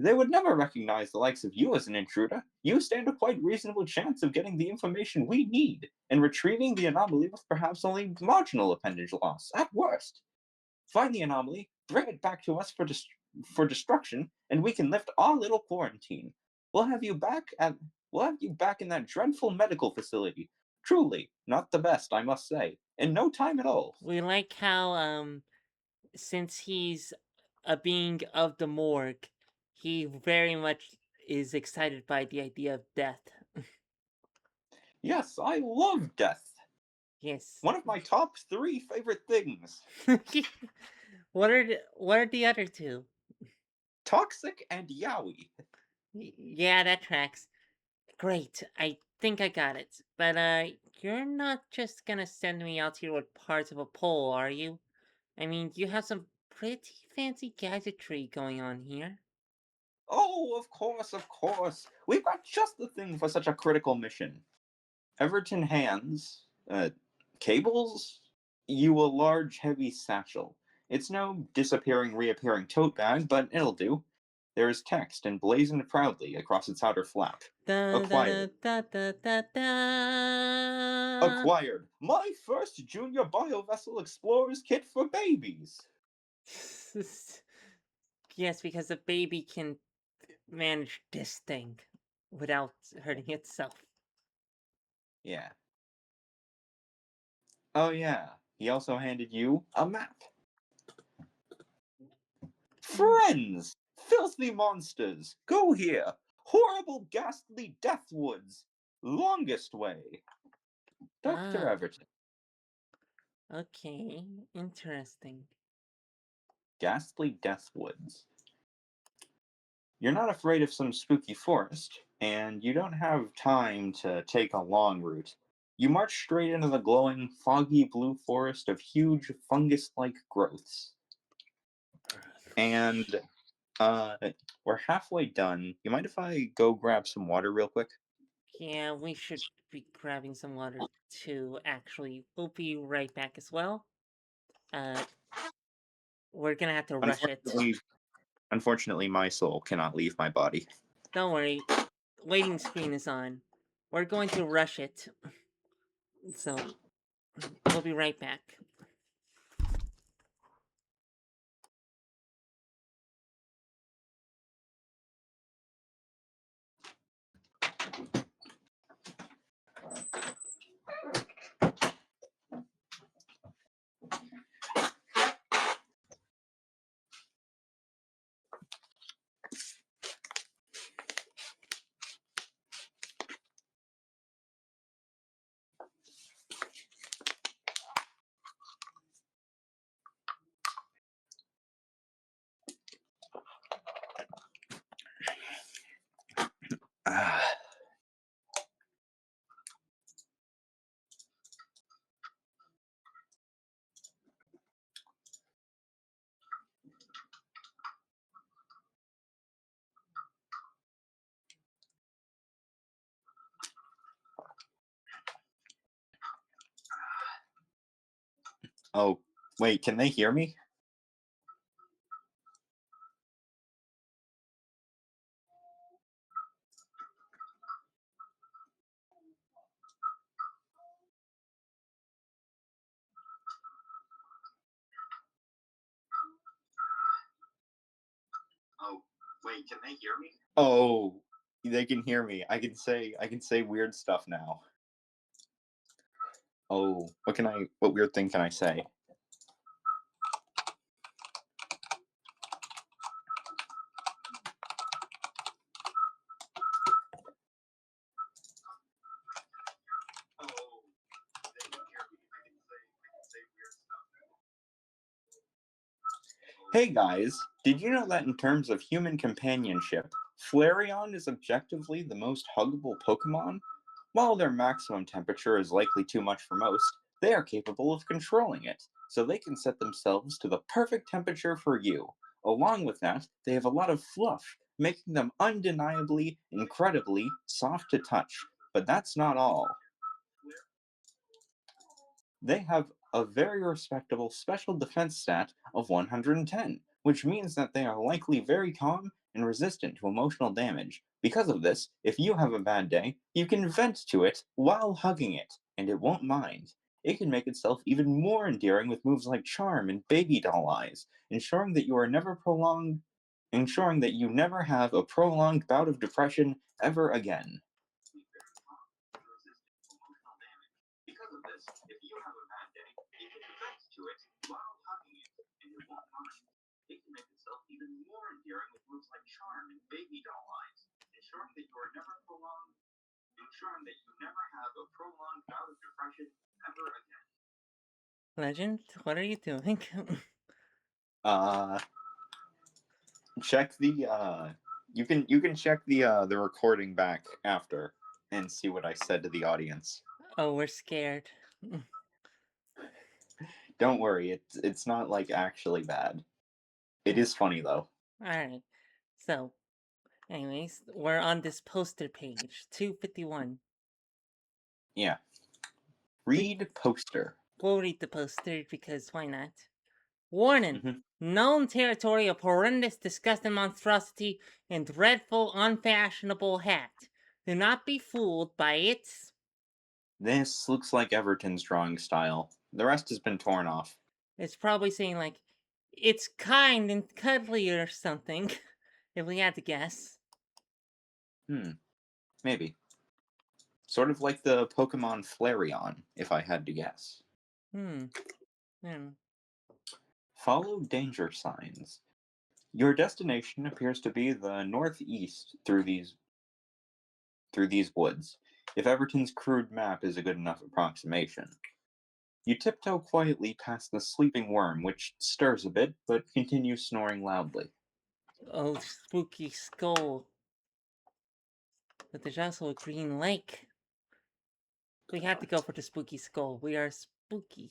They would never recognize the likes of you as an intruder. You stand a quite reasonable chance of getting the information we need and retrieving the anomaly with perhaps only marginal appendage loss, at worst. Find the anomaly, bring it back to us for destruction, and we can lift our little quarantine. We'll have you back at we'll have you back in that dreadful medical facility. Truly, not the best, I must say. In no time at all. We like how, since he's a being of the morgue, he very much is excited by the idea of death. Yes, I love death. Yes. One of my top three favorite things. What are the other two? Toxic and yaoi. Yeah, that tracks. Great. I think I got it. But you're not just gonna send me out here with parts of a pole, are you? I mean, you have some pretty fancy gadgetry going on here. Oh, of course, of course. We've got just the thing for such a critical mission. Everton hands, cables, you a large, heavy satchel. It's no disappearing, reappearing tote bag, but it'll do. There is text emblazoned proudly across its outer flap. Da da da Acquired. da da da da. Acquired. My first junior biovessel explorer's kit for babies. Yes, because the baby can manage this thing without hurting itself. Yeah. Oh, yeah. He also handed you a map. Friends! Filthy monsters! Go here! Horrible, ghastly death woods! Longest way. Dr. Ah, Everton. okay. Interesting. Ghastly death woods. You're not afraid of some spooky forest, and you don't have time to take a long route. You march straight into the glowing, foggy blue forest of huge fungus like growths. And uh, we're halfway done. You mind if I go grab some water real quick? Yeah, we should be grabbing some water too, actually. We'll be right back as well. Uh, we're gonna have to rush it. Unfortunately, my soul cannot leave my body. Don't worry, waiting screen is on. We're going to rush it, so we'll be right back. Oh, wait, can they hear me? Oh, wait, can they hear me? Oh, they can hear me. I can say weird stuff now. Oh, what weird thing can I say? Oh, they can hear me. I can say weird stuff. Hey guys, did you know that in terms of human companionship, Flareon is objectively the most huggable Pokemon? While their maximum temperature is likely too much for most, they are capable of controlling it, so they can set themselves to the perfect temperature for you. Along with that, they have a lot of fluff, making them undeniably, incredibly soft to touch. But that's not all. They have a very respectable special defense stat of 110, which means that they are likely very calm and resistant to emotional damage. Because of this, if you have a bad day, you can vent to it while hugging it, and it won't mind. It can make itself even more endearing with moves like Charm and Baby Doll Eyes, ensuring that you never have a prolonged bout of depression ever again. Because of this, if you have a bad day, you can vent to it while hugging it, and it won't mind. It can make itself even more endearing with moves like Charm and Baby Doll Eyes, ensuring that you never have a prolonged bout of depression ever again. Legend, what are you doing? Uh, check the you can check the recording back after and see what I said to the audience. Oh, we're scared. Don't worry, it's not like actually bad. It is funny though. Alright. So, anyways, we're on this poster page, 251. Yeah. We, Read poster. we'll read the poster because why not? Warning! Mhm. Known territory of horrendous, disgusting monstrosity and dreadful, unfashionable hat. Do not be fooled by its. This looks like Everton's drawing style. The rest has been torn off. It's probably saying, like, it's kind and cuddly or something, if we had to guess. Hmm, maybe. Sort of like the Pokemon Flareon, if I had to guess. Hmm. Hmm. Follow danger signs. Your destination appears to be the northeast through these woods, if Everton's crude map is a good enough approximation. You tiptoe quietly past the sleeping worm, which stirs a bit, but continues snoring loudly. Oh, spooky skull. But there's also a green lake. We had to go for the spooky skull. We are spooky.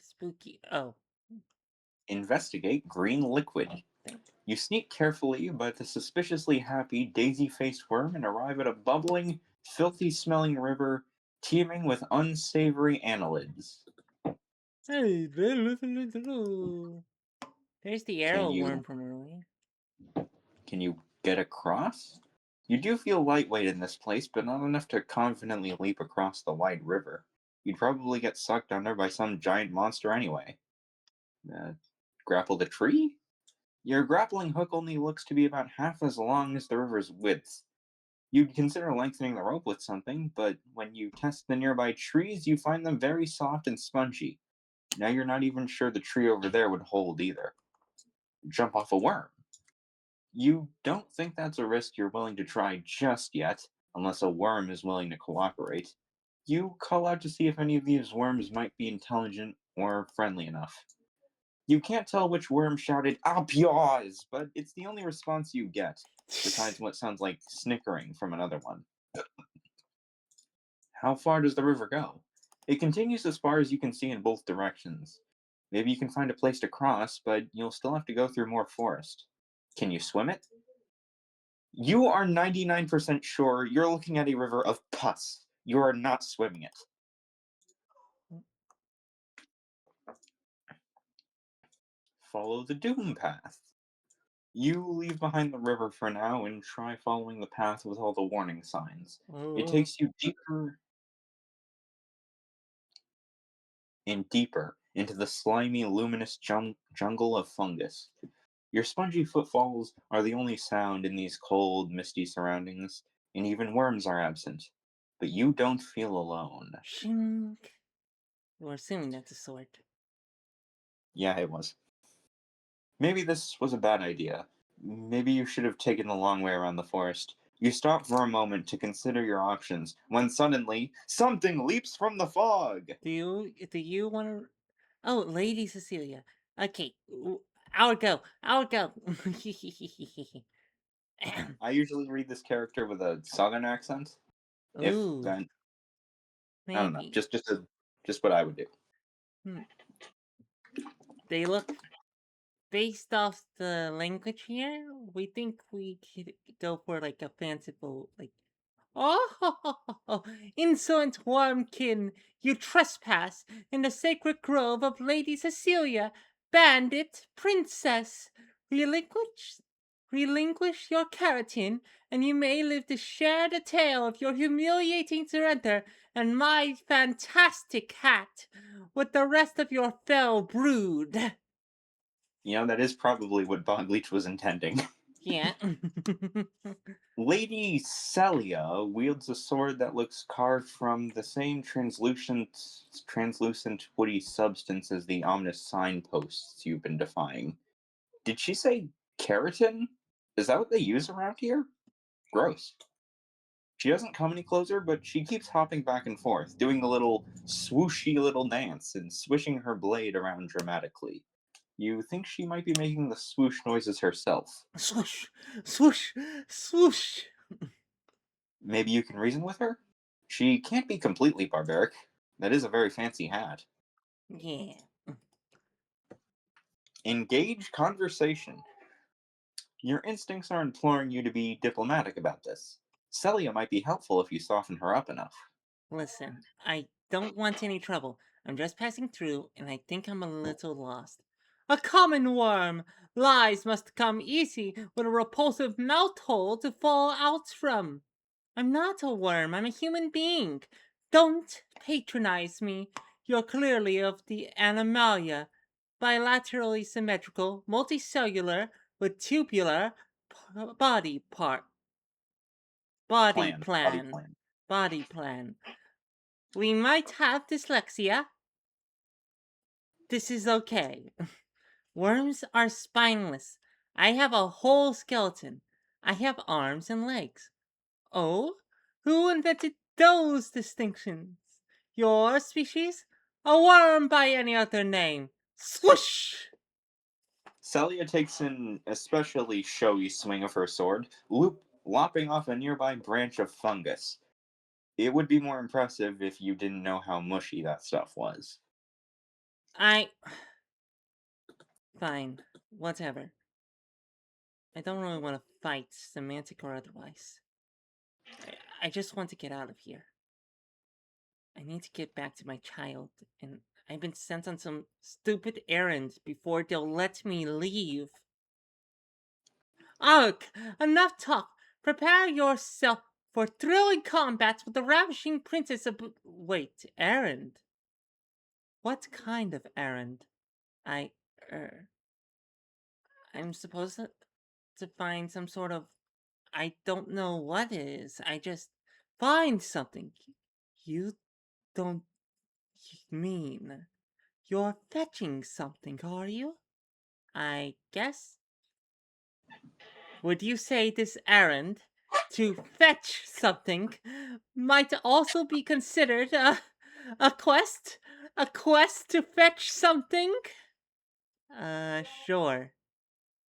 Oh, Investigate green liquid. thank. You sneak carefully by the suspiciously happy daisy faced worm and arrive at a bubbling, filthy smelling river teeming with unsavory annelids. Hey, there's the Can arrow worm you from earlier. can you get across? You do feel lightweight in this place, but not enough to confidently leap across the wide river. You'd probably get sucked under by some giant monster anyway. Uh, grapple the tree? Your grappling hook only looks to be about half as long as the river's width. You'd consider lengthening the rope with something, but when you test the nearby trees, you find them very soft and spongy. Now you're not even sure the tree over there would hold either. Jump off a worm. You don't think that's a risk you're willing to try just yet, unless a worm is willing to cooperate. You call out to see if any of these worms might be intelligent or friendly enough. You can't tell which worm shouted, "Up yours!" but it's the only response you get, besides what sounds like snickering from another one. How far does the river go? It continues as far as you can see in both directions. Maybe you can find a place to cross, but you'll still have to go through more forest. Can you swim it? You are 99% sure you're looking at a river of pus. You are not swimming it. follow the doom path. You leave behind the river for now and try following the path with all the warning signs. It Oh, takes you deeper and deeper into the slimy, luminous jungle of fungus. Your spongy footfalls are the only sound in these cold, misty surroundings, and even worms are absent. But you don't feel alone. shink. We're assuming that's a sword. Yeah, it was. Maybe this was a bad idea. Maybe you should have taken the long way around the forest. You stop for a moment to consider your options when suddenly something leaps from the fog. Do you want to? Oh, Lady Cecilia. Okay, I'll go. I'll go. I usually read this character with a southern accent. If Ooh, that, I don't know, maybe. just what I would do. Hmm. They look based off the language here. We think we could go for like a fanciful like. Oh, insolent wormkin, you trespass in the sacred grove of Lady Cecilia, bandit, princess. Relinquish, relinquish your keratin, and you may live to share the tale of your humiliating surrender and my fantastic hat with the rest of your fell brood. That is probably what Bogleach was intending. Yeah. Lady Celia wields a sword that looks carved from the same translucent woody substance as the ominous signposts you've been defying. Did she say keratin? Is that what they use around here? Gross. She doesn't come any closer, but she keeps hopping back and forth, doing the little swooshy little dance and swishing her blade around dramatically. You think she might be making the swoosh noises herself. Swoosh, swoosh, swoosh. Maybe you can reason with her? She can't be completely barbaric. That is a very fancy hat. Yeah. Engage conversation. Your instincts are imploring you to be diplomatic about this. Celia might be helpful if you soften her up enough. Listen, I don't want any trouble. I'm just passing through, and I think I'm a little lost. A common worm! Lies must come easy with a repulsive mouth hole to fall out from. I'm not a worm, I'm a human being. Don't patronize me. You're clearly of the animalia. Bilaterally symmetrical, multicellular, with tubular body part. Body Body plan. plan. Body plan. We might have dyslexia. This is okay. Worms are spineless. I have a whole skeleton. I have arms and legs. Oh? Who invented those distinctions? Your species? A worm by any other name. Swoosh! Celia takes an especially showy swing of her sword, lopping off a nearby branch of fungus. It would be more impressive if you didn't know how mushy that stuff was. I. Fine. Whatever. I don't really want to fight, semantic or otherwise. I just want to get out of here. I need to get back to my child, and I've been sent on some stupid errand before they'll let me leave. Ugh! Enough talk! Prepare yourself for thrilling combats with the ravishing princess of. Wait, errand? What kind of errand? I. Er. I'm supposed to find some sort of. I don't know what it is. I just. Find something. You don't mean. You're fetching something, are you? I guess. Would you say this errand, to fetch something, might also be considered a quest? A quest to fetch something? Sure.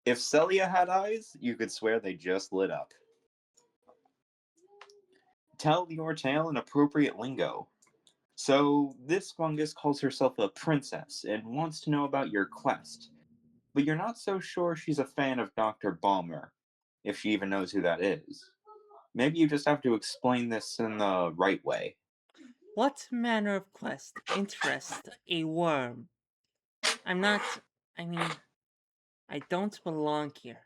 If Celia had eyes, you could swear they just lit up. Tell your tale in appropriate lingo. So, this fungus calls herself a princess and wants to know about your quest, but you're not so sure she's a fan of Dr. Balmer, if she even knows who that is. Maybe you just have to explain this in the right way. What manner of quest interests a worm? I'm not. I mean, I don't belong here.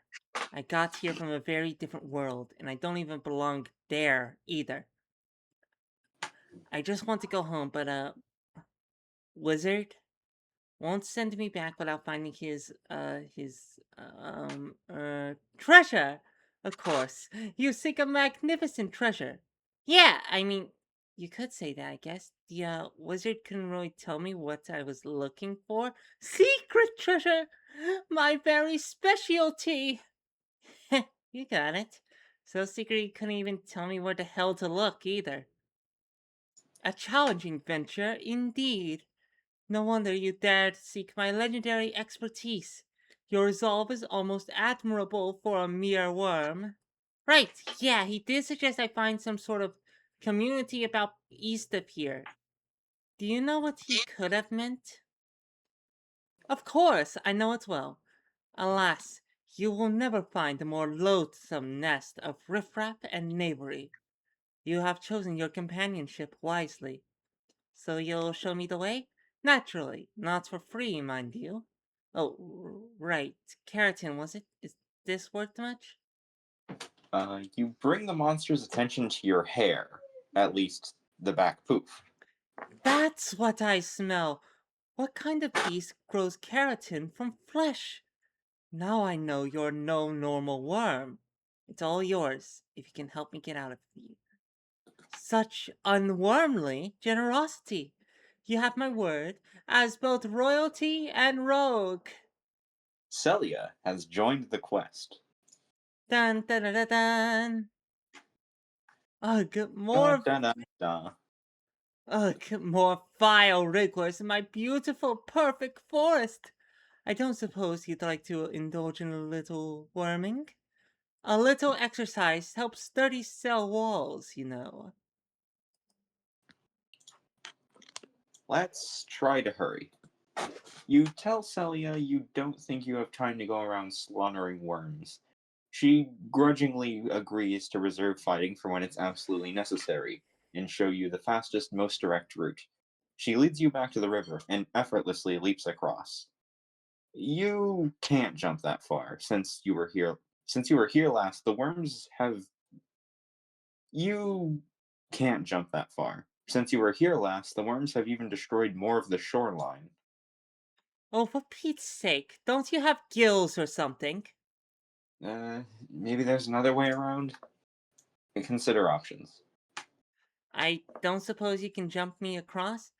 I got here from a very different world, and I don't even belong there either. I just want to go home, but wizard won't send me back without finding his treasure. Of course, you seek a magnificent treasure. Yeah, I mean, you could say that, I guess. The wizard couldn't really tell me what I was looking for. Secret treasure, my very specialty. You got it. So secret you couldn't even tell me where the hell to look either. A challenging venture indeed. No wonder you dared seek my legendary expertise. Your resolve is almost admirable for a mere worm. Right, yeah, he did suggest I find some sort of community about east of here. Do you know what he could have meant? Of course, I know it well. Alas, you will never find a more loathsome nest of riffraff and knavery. You have chosen your companionship wisely. So you'll show me the way? Naturally, not for free, mind you. Oh, right. Keratin, was it? Is this worth much? You bring the monster's attention to your hair, at least the back poof. That's what I smell. What kind of beast grows keratin from flesh? Now I know you're no normal worm. It's all yours, if you can help me get out of here. Such unwormly generosity. You have my word as both royalty and rogue. Celia has joined the quest. Dun dun dun dun dun. Ugh, Da, more, da, da, da. more vile wrigglers in my beautiful, perfect forest. I don't suppose you'd like to indulge in a little worming? A little exercise helps sturdy cell walls, you know. Let's try to hurry. You tell Celia you don't think you have time to go around slaughtering worms. She grudgingly agrees to reserve fighting for when it's absolutely necessary and show you the fastest, most direct route. She leads you back to the river and effortlessly leaps across. You can't jump that far since you were here. Since you were here last, the worms have. You can't jump that far. Since you were here last, the worms have even destroyed more of the shoreline. Oh, for Pete's sake, don't you have gills or something? Maybe there's another way around? Consider options. I don't suppose you can jump me across?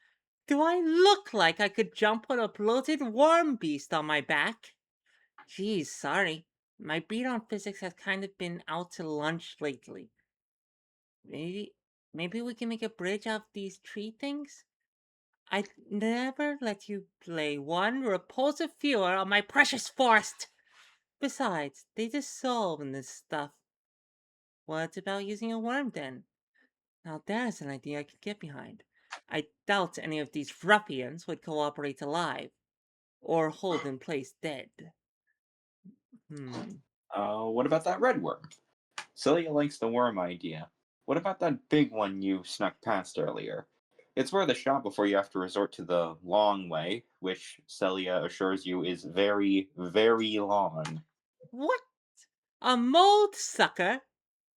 Do I look like I could jump on a bloated worm beast on my back? Geez, sorry. My beat on physics has kind of been out to lunch lately. Maybe, maybe we can make a bridge out of these tree things? I'd never let you play one repulsive fewer on my precious forest! Besides, they dissolve in this stuff. What about using a worm den? Now there's an idea I could get behind. I doubt any of these ruffians would cooperate alive, or hold in place dead. Hmm. What about that red worm? Celia likes the worm idea. What about that big one you snuck past earlier? It's worth a shot before you have to resort to the long way, which Celia assures you is very, very long. What? A mold sucker?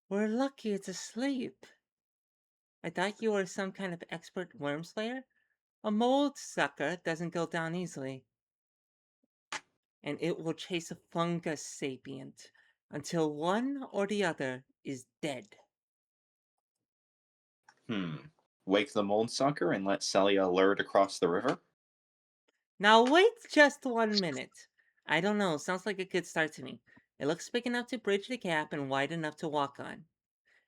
We're lucky it's asleep. I thought you were some kind of expert worm slayer. A mold sucker doesn't go down easily, and it will chase a fungus sapient until one or the other is dead. Hmm. Wake the mold sucker and let Celia lure it across the river? Now wait just 1 minute. I don't know, sounds like a good start to me. It looks big enough to bridge the gap and wide enough to walk on.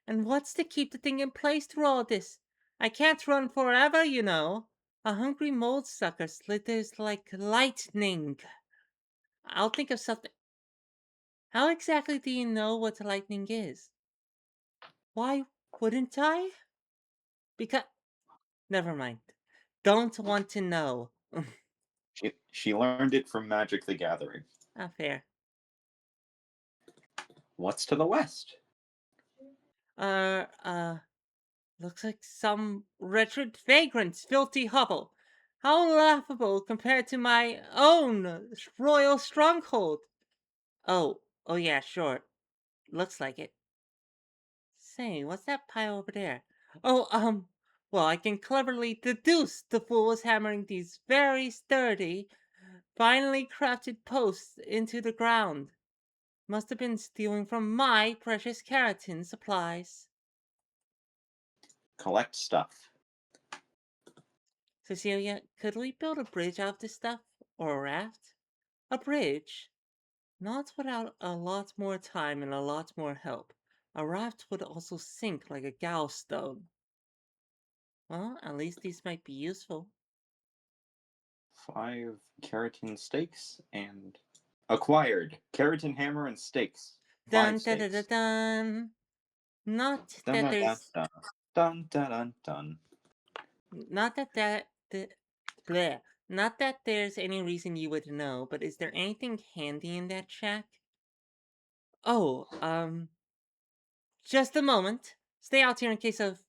And what's to keep the thing in place through all this? I can't run forever, you know. A hungry mold sucker slithers like lightning. I'll think of something. How exactly do you know what lightning is? Why wouldn't I? Because. Never mind. Don't want to know. She learned it from Magic the Gathering. Not fair. What's to the west? Uh, uh, Looks like some wretched vagrant's filthy hovel. How laughable compared to my own royal stronghold. Oh yeah, sure. Looks like it. Say, what's that pile over there? Oh, well, I can cleverly deduce the fool was hammering these very sturdy, finely crafted posts into the ground. Must have been stealing from my precious keratin supplies. Collect stuff. Cecilia, could we build a bridge out of this stuff? Or a raft? A bridge? Not without a lot more time and a lot more help. A raft would also sink like a gallstone. Well, at least these might be useful. 5 keratin stakes and acquired keratin hammer and stakes. 5 Dun dun dun dun stakes. dun. Not Dun that dun dun there's dun dun dun dun dun. not that that the bleh. Not that there's any reason you would know, but is there anything handy in that shack? Oh, just a moment. Stay out here in case of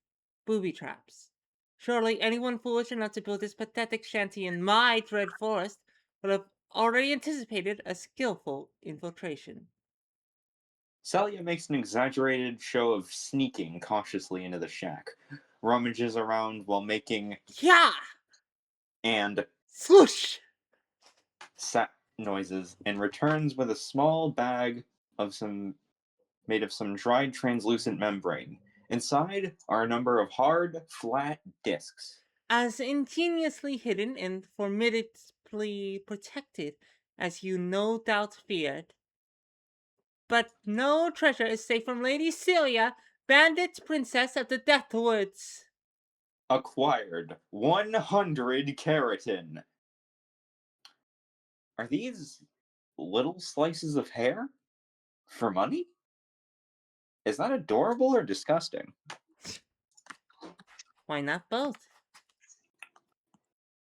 booby traps. Surely anyone foolish enough to build this pathetic shanty in my dread forest would have already anticipated a skillful infiltration. Celia makes an exaggerated show of sneaking cautiously into the shack, rummages around while making Yeah! and Swoosh! sat noises, and returns with a small bag made of some dried translucent membrane. Inside are a number of hard, flat discs. As ingeniously hidden and formidably protected as you no doubt feared. But no treasure is safe from Lady Celia, bandit princess of the Deathwoods. Acquired 100 keratin. Are these little slices of hair? For money? Is that adorable or disgusting? Why not both?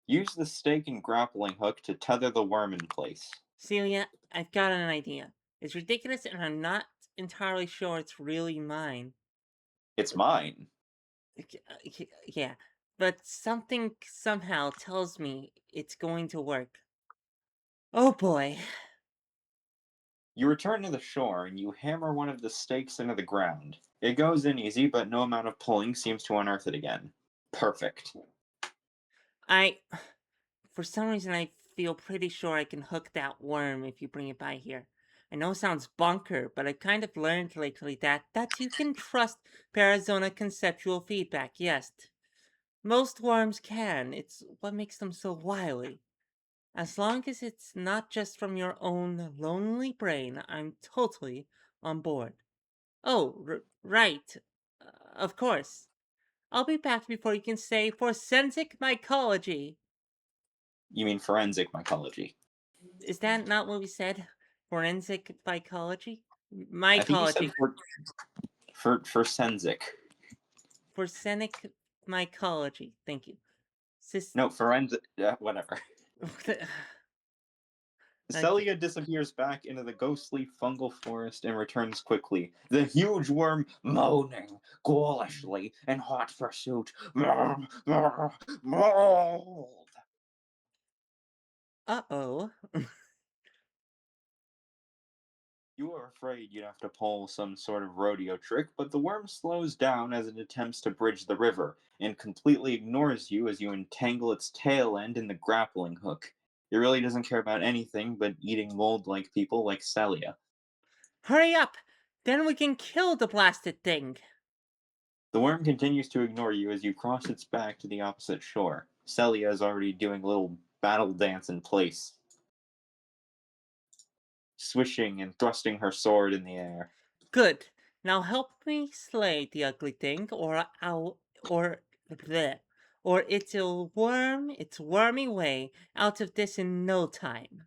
Use the stake and grappling hook to tether the worm in place. Celia, I've got an idea. It's ridiculous and I'm not entirely sure it's really mine. It's mine. Yeah, but something somehow tells me it's going to work. Oh boy. You return to the shore and you hammer one of the stakes into the ground. It goes in easy, but no amount of pulling seems to unearth it again. Perfect. I For some reason, I feel pretty sure I can hook that worm if you bring it by here. I know it sounds bunker, but I've kind of learned lately that you can trust Parazona conceptual feedback. Yes, most worms can. It's what makes them so wily. As long as it's not just from your own lonely brain, I'm totally on board. Oh, right. Of course. I'll be back before you can say forensic mycology. You mean forensic mycology. Is that not what we said? Forensic psychology? I think you said Mycology. for sensic. Forensic mycology. Thank you. Sis. No, forensic. Whatever. Okay. Celia disappears back into the ghostly fungal forest and returns quickly, the huge worm moaning ghoulishly in hot pursuit. Uh-oh. You were afraid you'd have to pull some sort of rodeo trick, but the worm slows down as it attempts to bridge the river and completely ignores you as you entangle its tail end in the grappling hook. It really doesn't care about anything but eating mold like people like Celia. Hurry up! Then we can kill the blasted thing. The worm continues to ignore you as you cross its back to the opposite shore. Celia is already doing a little battle dance in place, swishing and thrusting her sword in the air. Good. Now help me slay the ugly thing, bleh, or it'll worm its wormy way out of this in no time.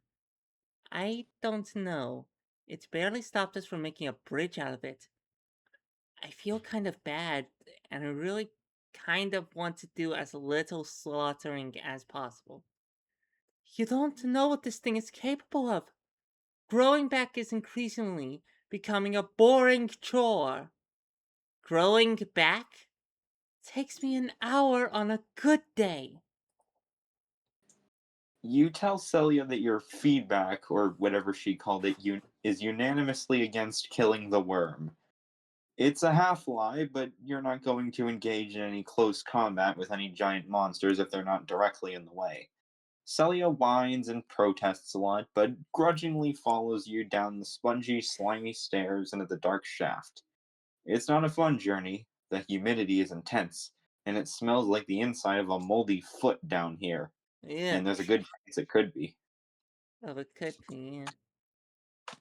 I don't know. It's barely stopped us from making a bridge out of it. I feel kind of bad, and I really kind of want to do as little slaughtering as possible. You don't know what this thing is capable of. Growing back is increasingly becoming a boring chore. Growing back takes me an hour on a good day. You tell Celia that your feedback, or whatever she called it, is unanimously against killing the worm. It's a half lie, but you're not going to engage in any close combat with any giant monsters if they're not directly in the way. Celia whines and protests a lot, but grudgingly follows you down the spongy, slimy stairs into the dark shaft. It's not a fun journey. The humidity is intense, and it smells like the inside of a moldy foot down here. And there's a Yuck. good chance it could be. Oh, it could be, yeah.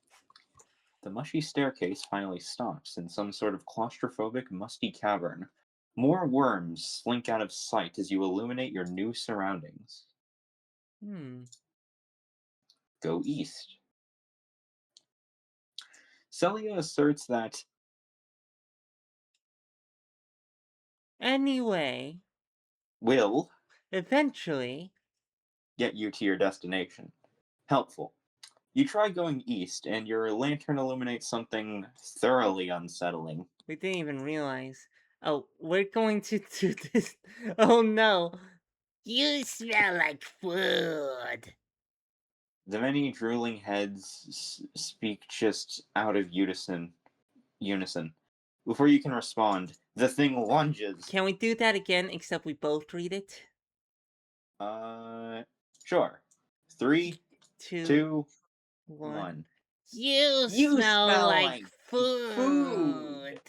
The mushy staircase finally stops in some sort of claustrophobic, musty cavern. More worms slink out of sight as you illuminate your new surroundings. Hmm. Go east. Celia asserts that Anyway, will eventually, get you to your destination. Helpful. You try going east, and your lantern illuminates something thoroughly unsettling. we didn't even realize. Oh, we're going to do this. Oh no. You smell like food. The many drooling heads speak just out of unison. Before you can respond, the thing lunges. Can we do that again, except we both read it? Uh, sure. Three, Two, two, one. one. You You smell smell like like food. food.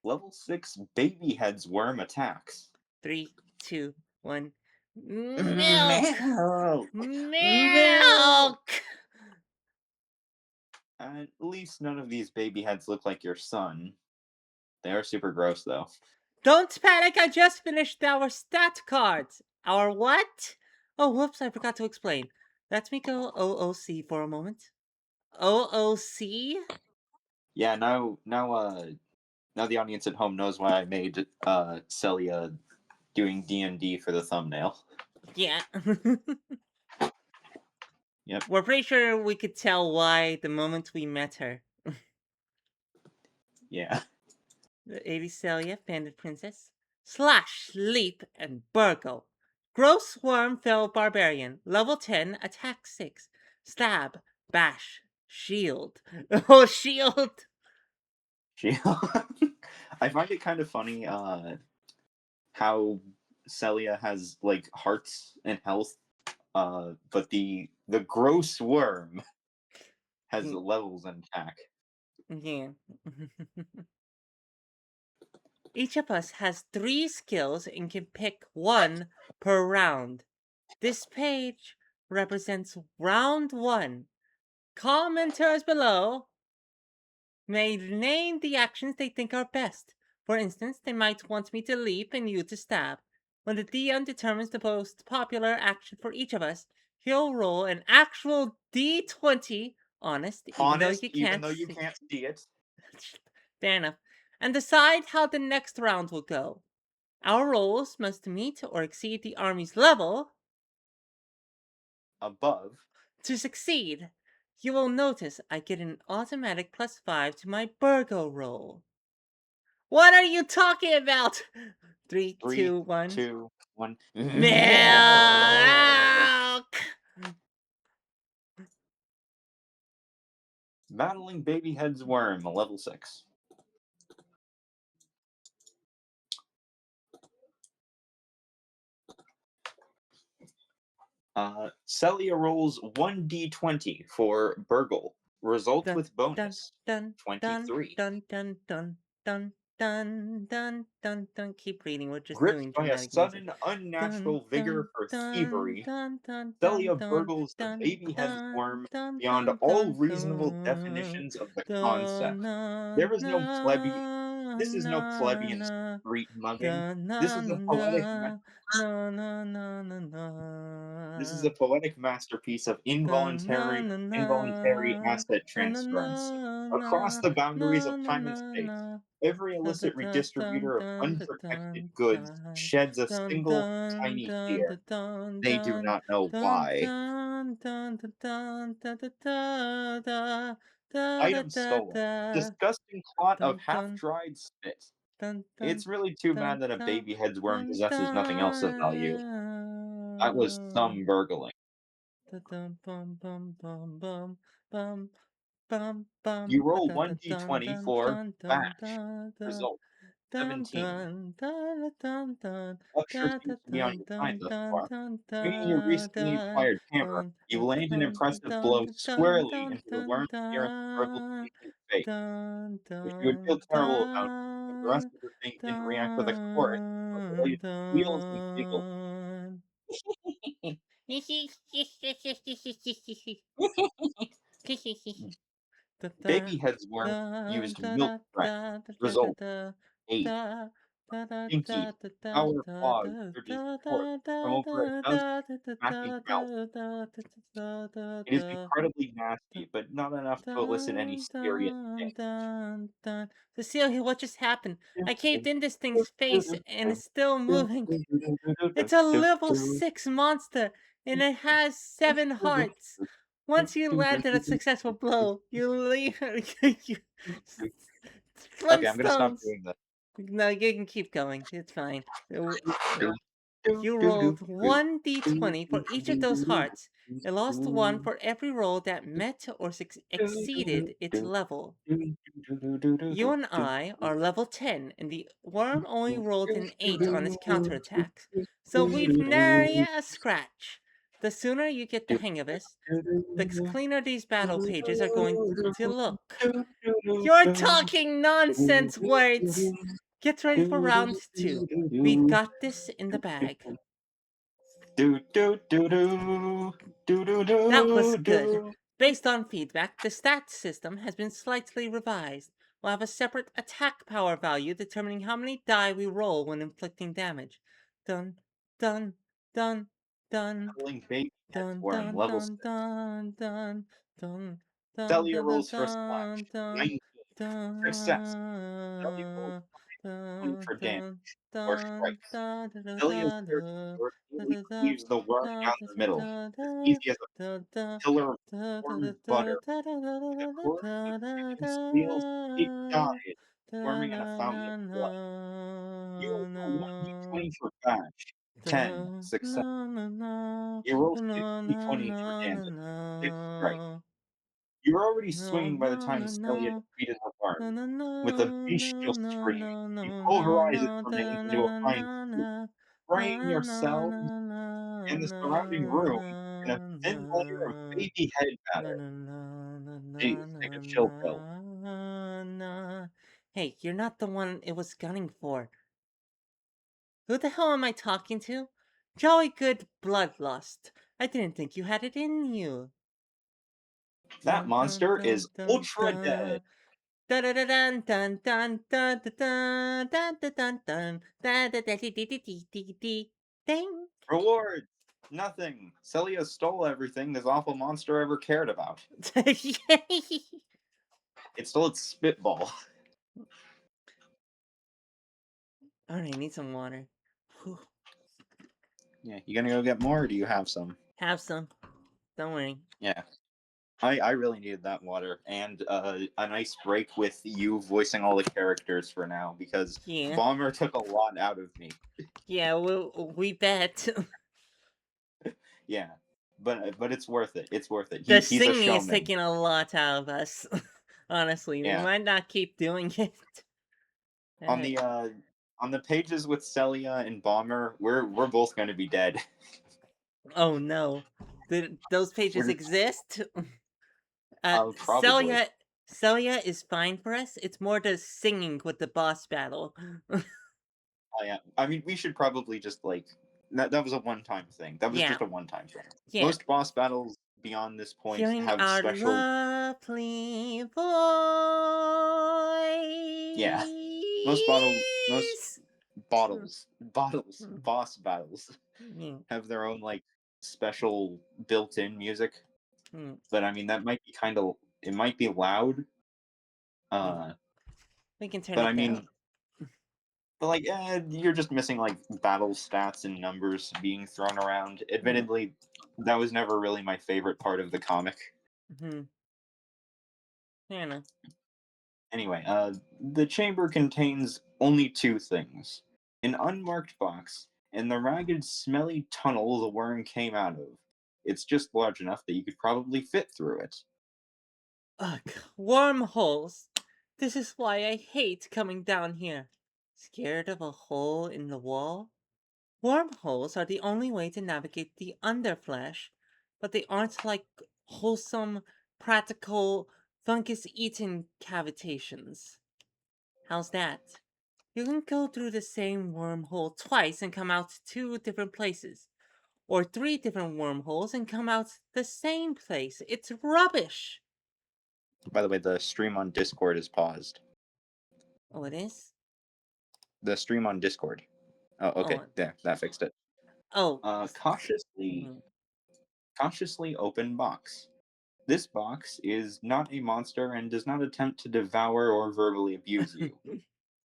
Level 6 baby heads worm attacks. Three, two, one. Milk! Milk! Milk! Milk! At least none of these baby heads look like your son. They are super gross, though. Don't panic, I just finished our stat cards. Our what? Oh, whoops, I forgot to explain. Let me go OOC for a moment. OOC? Yeah, now the audience at home knows why I made Celia doing D&D for the thumbnail. Yeah. Yep. We're pretty sure we could tell why the moment we met her. Yeah. The 80 Celia, Bandit Princess. Slash, Leap, and Burgle. Gross Worm Fell Barbarian. Level 10, Attack 6. Stab, Bash, Shield. Oh, Shield! She I find it kind of funny how Celia has like hearts and health, but the gross worm has levels and attack. Yeah. Each of us has 3 skills and can pick 1 per round. This page represents round 1. Commenters below may name the actions they think are best. For instance, they might want me to leap and you to stab. When the DM determines the most popular action for each of us, he'll roll an actual D20, honest, even though Honest, you even can't though you see. can't see it. Fair enough. And decide how the next round will go. Our rolls must meet or exceed the army's level Above. to succeed. You will notice I get an automatic +5 to my Burgo roll. What are you talking about? Three, Three, two, one. 2, 1. Milk! Battling baby head's worm, level 6. Celia rolls 1d20 for Burgle. Result Dun, with dun, bonus dun, dun, 23. dun, dun, dun, dun, dun, dun, dun, dun. Keep reading, we're just Gripped doing by a dramatic music. sudden Dun, unnatural vigor dun, for dun, thievery, dun, dun, dun, Celia dun, burgles the dun, baby head's dun, worm dun, beyond dun, all dun, reasonable dun, definitions of the dun, concept. na, There is no plebeian. na, This is no na, plebeian na. street mugging. Da This na is a na poetic. na na na na na This is a na poetic masterpiece of da na involuntary na asset na na transference na across na the boundaries na of na time and na space. na Every da da illicit da dun redistributor of dun da unprotected dun goods dun sheds a dun single dun tiny dun tear. da dun They do dun not know dun why. dun dun da dun da da da da da da Item da stolen. da Disgusting clot of dun dun half-dried spit. dun dun It's really too bad dun that a dun baby head's worm dun possesses nothing else of value. That was dun. some burgling. Dun dun bum bum bum bum bum bum bum You ba roll dun dun 1d20 dun for dun dun bash. dun dun Result dun 17. dun dun dun dun Luck sure da da seems to be on dun your side dun thus dun far. dun Swinging your dun recently dun acquired hammer, dun you land an dun impressive dun blow dun squarely dun into the dun worm's nearest verbal dun speaking face, dun which you would dun feel terrible about if the rest dun of the thing didn't react with a chorus of dun related squeals and giggles. dun. Da da Baby head's worm da used da milk da threat. da da da Result da 8. da da da Stinky, da da da sour da claws da surges da forth da from da over a da dozen da da smacking da mouths. da da da da It is da incredibly nasty, but not enough to elicit any dun serious dun sting. dun dun. Cecilia, what just happened? I caved in this thing's face and it's still moving. It's a level 6 monster, and it has 7 hearts. Once you landed a successful blow, you leave you, Okay, I'm gonna stop Flintstones. doing that. No, you can keep going. It's fine. You rolled 1d20 for each of those hearts. It lost 1 for every roll that met or exceeded its level. You and I are level 10, and the worm only rolled an 8 on its counterattacks. So we've nary a scratch. The sooner you get the hang of this, the cleaner these battle pages are going to look. You're talking nonsense words! Get ready for round 2. We've got this in the bag. Do do do do do do That was do good. do. Based on feedback, the stats system has been slightly revised. We'll have a separate attack power value determining how many die we roll when inflicting damage. Dun, dun, dun, dun, Battling baby heads dun, worm dun, level 6. dun, dun, dun, dun, dun, Celia dun, dun, rolls for slash dun, dun, 19. Success. Celia rolls dun, 20 dun, for damage dun, or dun, strikes. dun, dun, Celia's dun, piercing dun, sword dun, neatly dun, dun, cleaves the worm dun, down the middle, dun, as dun, easy as a dun, dun. pillar of Da da da warm da butter. da da da The da da chorus of da chicken da squeals deep da dies, da forming in a na fountain na of na blood. You roll na 1d20 for bash. da 10. Success. na na na You roll na 6d20 na for na damage. na 6 strikes. na You were already no swinging by the no time no Celia no defeated the no worm. no With a no bestial no no scream, no you no no pulverize its no remains da na into a na fine na soup, na spraying na na yourselves na and the surrounding na room in a na thin layer of na baby head Na batter. na na na na Jeez, take na a chill pill. na na. Hey, you're not the one it was gunning for. Who the hell am I talking to? Jolly good bloodlust. I didn't think you had it in you. That Dun dun monster dun is dun ultra dead. dun. Dun dun dun dun dun dun dun dun dun dun dun dun dun dun dun ding. Rewards! Nothing. Celia stole everything this awful monster ever cared about. Yay! It stole its spitball. Alright, I need some water. Whew. Yeah, you gonna go get more, or do you have some? Have some. Don't worry. Yeah. I really needed that water and a nice break with you voicing all the characters for now because Yeah. Bomber took a lot out of me. Yeah, we bet. Yeah, but it's worth it. It's worth it. The He's a singing is showman. taking a lot out of us. Honestly, we Yeah. might not keep doing it. On Alright. the pages with Celia and Bomber, we're both going to be dead. Oh no. Those pages We're exist? probably. Celia is fine for us. It's more the singing with the boss battle. Yeah. I mean, we should probably just like that was a one-time thing. That was Yeah, just a one-time thing. yeah. Most boss battles beyond this point Hearing have our special. lovely Yeah. Most voice. boss battles Mm, have their own like special built-in music. mm, But I mean, that might be kind of it might be loud. mm. Uh, We can turn but I it down. mean, but like, you're just missing like battle stats and numbers being thrown around. Mm, Admittedly, that was never really my favorite part of the comic. hmm. Fair enough. Anyway, the chamber contains only two things: an unmarked box and the ragged, smelly tunnel the worm came out of. It's just large enough that you could probably fit through it. Ugh, wormholes. This is why I hate coming down here. Scared of a hole in the wall? Wormholes are the only way to navigate the underflesh, but they aren't like wholesome, practical, fungus-eaten cavitations. How's that? You can go through the same wormhole twice and come out two different places, or three different wormholes and come out the same place. It's rubbish! By the way, the stream on Discord is paused. Oh, it is? The stream on Discord. Oh, okay. Oh, There, that fixed it. oh. Cautiously, Mhm. cautiously open box. This box is not a monster and does not attempt to devour or verbally abuse you.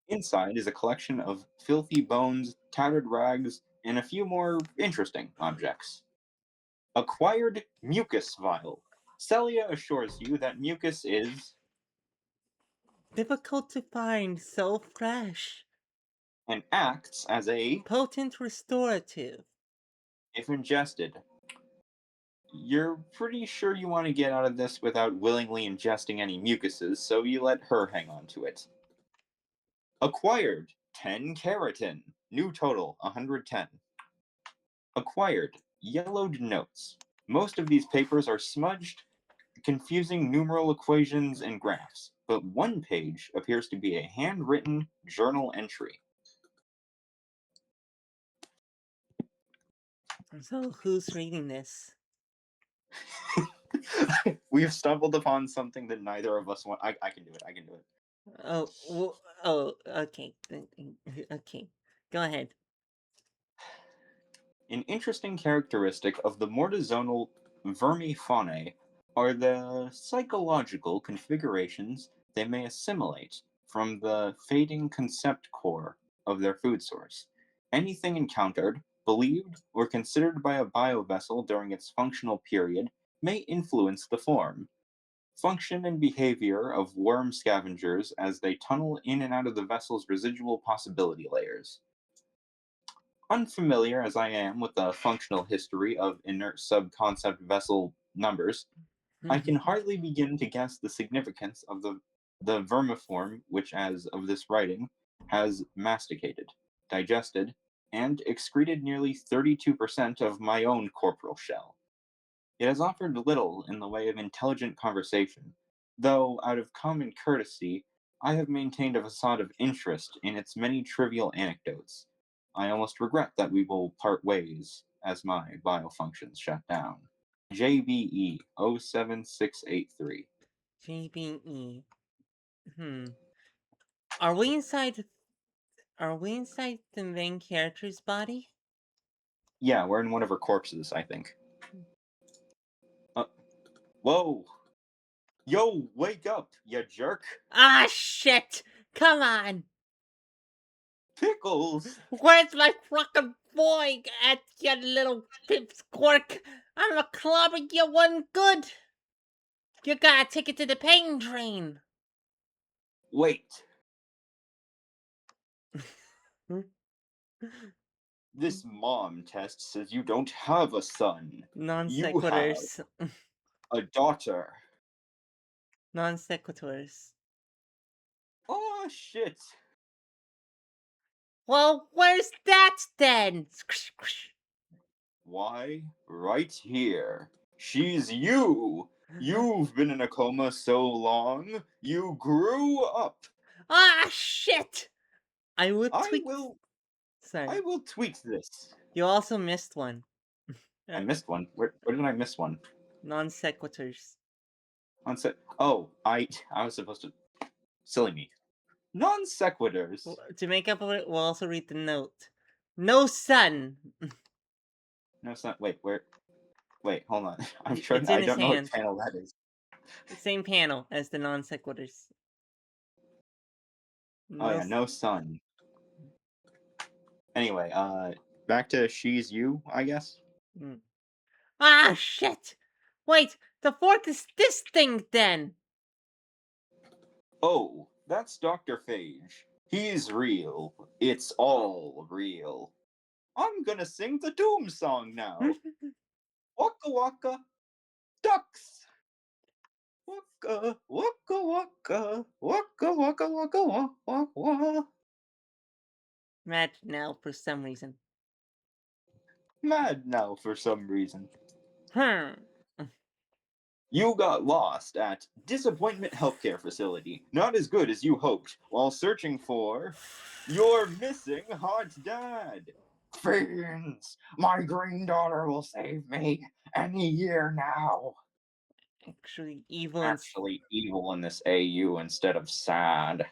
Inside is a collection of filthy bones, tattered rags, and a few more interesting objects. Acquired mucus vial. Celia assures you that mucus is, Difficult to find, so fresh. and acts as a, Potent restorative. if ingested. You're pretty sure you want to get out of this without willingly ingesting any mucuses, so you let her hang on to it. Acquired 10 keratin. New total 110. Acquired yellowed notes. Most of these papers are smudged, confusing numeral equations and graphs, but one page appears to be a handwritten journal entry. So who's reading this? We've stumbled upon something that neither of us want. I can do it. I can do it. Oh, okay. Okay. Go ahead. An interesting characteristic of the mortizonal vermifaunae are the psychological configurations they may assimilate from the fading concept core of their food source. Anything encountered, believed, or considered by a biovessel during its functional period may influence the form, function, and behavior of worm scavengers as they tunnel in and out of the vessel's residual possibility layers. Unfamiliar as I am with the functional history of inert subconcept vessel numbers, I can hardly begin to guess the significance of the vermiform which, as of this writing, has masticated, digested, and excreted nearly 32% of my own corporal shell. It has offered little in the way of intelligent conversation, though, out of common courtesy, I have maintained a facade of interest in its many trivial anecdotes. I almost regret that we will part ways as my biofunctions shut down. JBE 07683. JBE. Hmm. Are we inside? Are we inside the main character's body? Yeah, we're in one of her corpses, I think. Uh, whoa! Yo, wake up, you jerk! Ah, shit! Come on! Pickles! Where's my fucking boy at you little pipsquark? I'm a clobbering you one good! You gotta take it to the pain train! Wait! Hmm? This mom test says you don't have a son. Non You have sequiturs. a daughter. Non sequiturs. Oh shit. Well, where's that then? Why, right here. She's you. You've been in a coma so long, you grew up. Ah, shit! I would I tweak. will I Sorry. will tweet this. You also missed one. I missed one. Where did I miss one? Non sequiturs. On set. Oh, I was supposed to. Silly me. Non sequiturs. To make up for it, we'll also read the note. No sun! No, it's not. Wait, where? Wait, hold on. I'm trying. It's I in his don't know what hand. panel that is. Same panel as the non sequiturs. Oh No. yeah, no sun. Anyway, back to she's you, I guess. Mm. Ah, shit! Wait, the fork is this thing then! Oh, That's Dr. Phage. He's real. It's all real. I'm gonna sing the Doom song now. Waka waka, ducks. Waka waka waka, waka waka waka wah wah wah. Mad now for some reason. Mad now for some reason. Hmm. You got lost at Disappointment Healthcare Facility. Not as good as you hoped while searching for your missing hot dad. Fiends! My green daughter will save me any year now. Actually, evil and. Actually, evil in this AU instead of sad.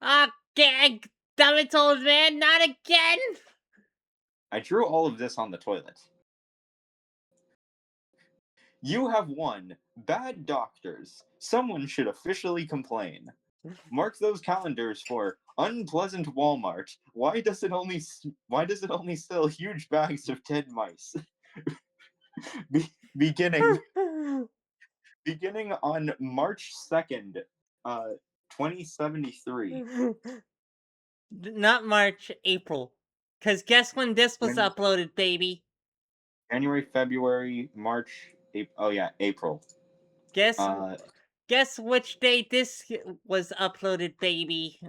Ah, gag! Damn it, old man, not again! I drew all of this on the toilet. You have won. Bad doctors. Someone should officially complain. Mark those calendars for unpleasant Walmart. Why does it only sell huge bags of dead mice? Beginning beginning on March 2nd, 2073. Not March, April. Cause guess when this was Jan- uploaded, baby? January, February, March, April. Oh yeah, April. Guess Uh guess which date this was uploaded, baby?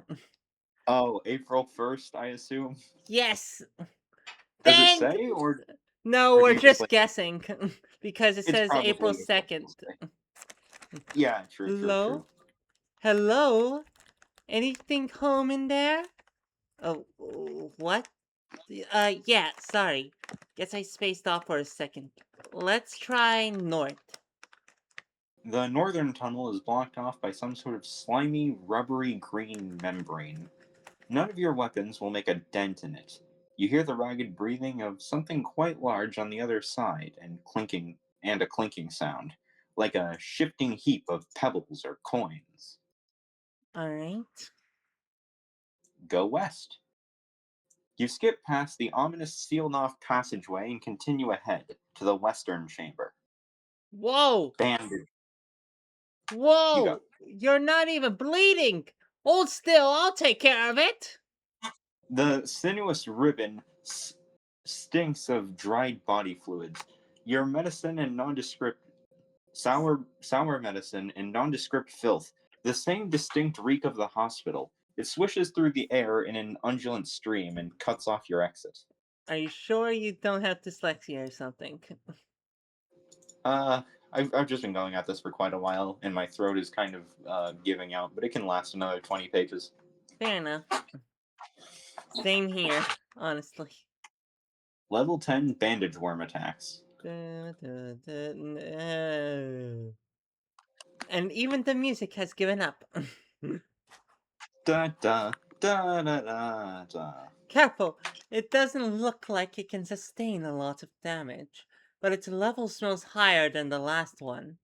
oh, April 1st, I assume. Yes. Does it Dang. say No, or do we're you just just like guessing because it it's says April probably April 2nd. Fool's Day. Yeah, true, true, Hello? true. Hello? Anything home in there? Oh, what? Yeah, sorry. Guess I spaced off for a second. Let's try north. The northern tunnel is blocked off by some sort of slimy, rubbery green membrane. None of your weapons will make a dent in it. You hear the ragged breathing of something quite large on the other side and a clinking sound, like a shifting heap of pebbles or coins. Alright. Go west. You skip past the ominous sealed off passageway and continue ahead to the western chamber. Whoa! Bandage. You go. Whoa! You're not even bleeding! Hold still, I'll take care of it! The sinuous ribbon stinks of dried body fluids. Your medicine and nondescript sour medicine and nondescript filth. The same distinct reek of the hospital. It swishes through the air in an undulant stream and cuts off your exit. Are you sure you don't have dyslexia or something? Uh, I've just been going at this for quite a while, and my throat is kind of giving out, but it can last another 20 pages. Fair enough. Same here, honestly. Level 10 bandage worm attacks. No. And even the music has given up. Da da da da da da. Careful! It doesn't look like it can sustain a lot of damage, but its level smells higher than the last one.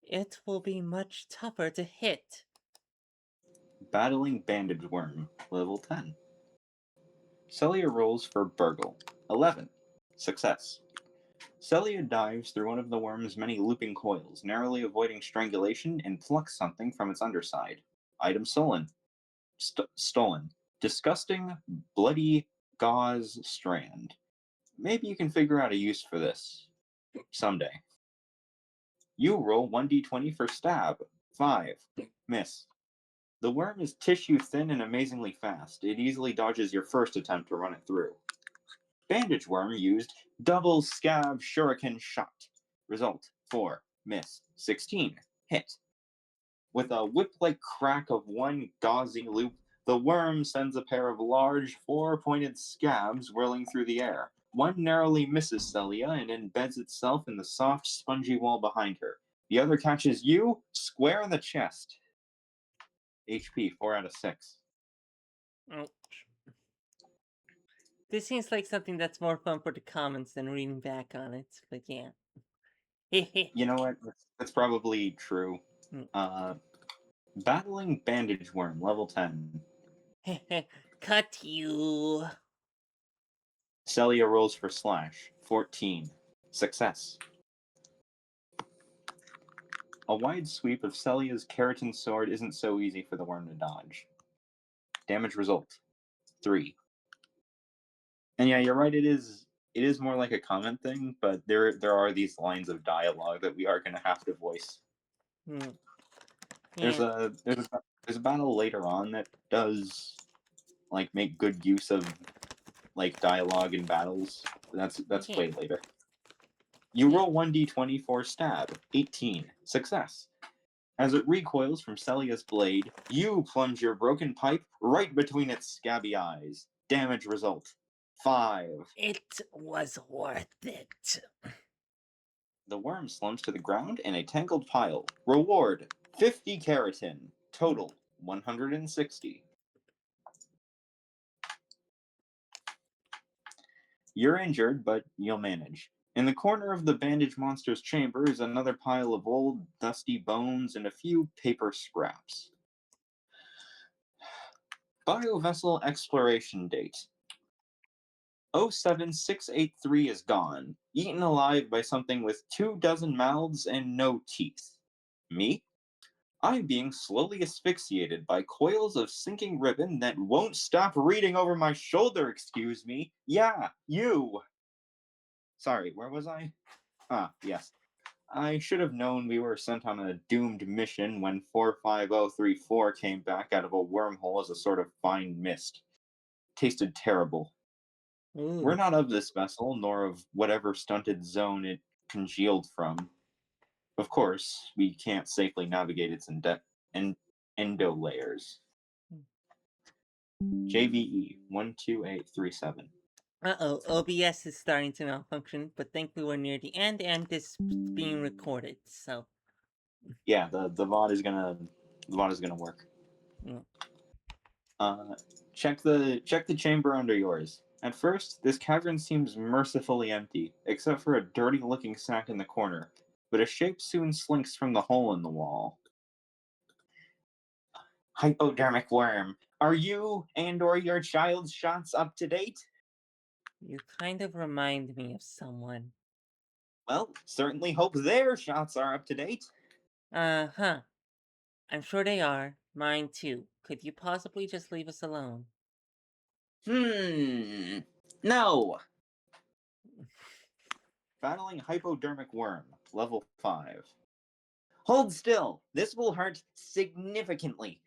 It will be much tougher to hit. Battling bandage worm. Level 10. Celia rolls for burgle. 11. Success. Celia dives through one of the worm's many looping coils, narrowly avoiding strangulation, and plucks something from its underside. Item stolen. Stolen. Disgusting, bloody gauze strand. Maybe you can figure out a use for this. Someday. You roll 1d20 for stab. 5. Miss. The worm is tissue thin and amazingly fast. It easily dodges your first attempt to run it through. Bandage worm used double scab shuriken shot. Result 4. Miss. 16. Hit. With a whip like crack of one gauzy loop, the worm sends a pair of large, four-pointed scabs whirling through the air. One narrowly misses Celia and embeds itself in the soft, spongy wall behind her. The other catches you square in the chest. HP 4 out of 6. Oh. This seems like something that's more fun for the comments than reading back on it, but yeah. You know what? That's probably true. Battling Bandage Worm, level 10. Cut you. Celia rolls for slash. 14. Success. A wide sweep of Celia's keratin sword isn't so easy for the worm to dodge. Damage result 3. And yeah, you're right. It is more like a comment thing, but there are these lines of dialogue that we are going to have to voice. Mm. There's Yeah. a battle later on that does like make good use of like dialogue in battles. That's Yeah. way later. You Yeah. roll 1d20 for stab. 18. Success. As it recoils from Celia's blade, you plunge your broken pipe right between its scabby eyes. Damage result 5. It was worth it. The worm slumps to the ground in a tangled pile. Reward 50 keratin. Total 160. You're injured, but you'll manage. In the corner of the bandage monster's chamber is another pile of old, dusty bones and a few paper scraps. Biovessel exploration date 07683 is gone, eaten alive by something with 24 mouths and no teeth. Me? I'm being slowly asphyxiated by coils of sinking ribbon that won't stop reading over my shoulder, excuse me. Yeah, you! Sorry, where was I? Ah, yes. I should have known we were sent on a doomed mission when 45034 came back out of a wormhole as a sort of fine mist. Tasted terrible. We're Ooh. not of this vessel, nor of whatever stunted zone it congealed from. Of course, we can't safely navigate its endo layers. JVE 12837. Uh-oh, OBS is starting to malfunction, but thankfully we're near the end and this is being recorded, so Yeah, the VOD is gonna work. mm. Uh, check the chamber under yours. At first, this cavern seems mercifully empty, except for a dirty-looking sack in the corner. But a shape soon slinks from the hole in the wall. Hypodermic worm, are you and/or your child's shots up to date? You kind of remind me of someone. Well, certainly hope their shots are up to date. Uh-huh. I'm sure they are. Mine too. Could you possibly just leave us alone? No. Battling hypodermic worm, level 5. Hold still. This will hurt significantly.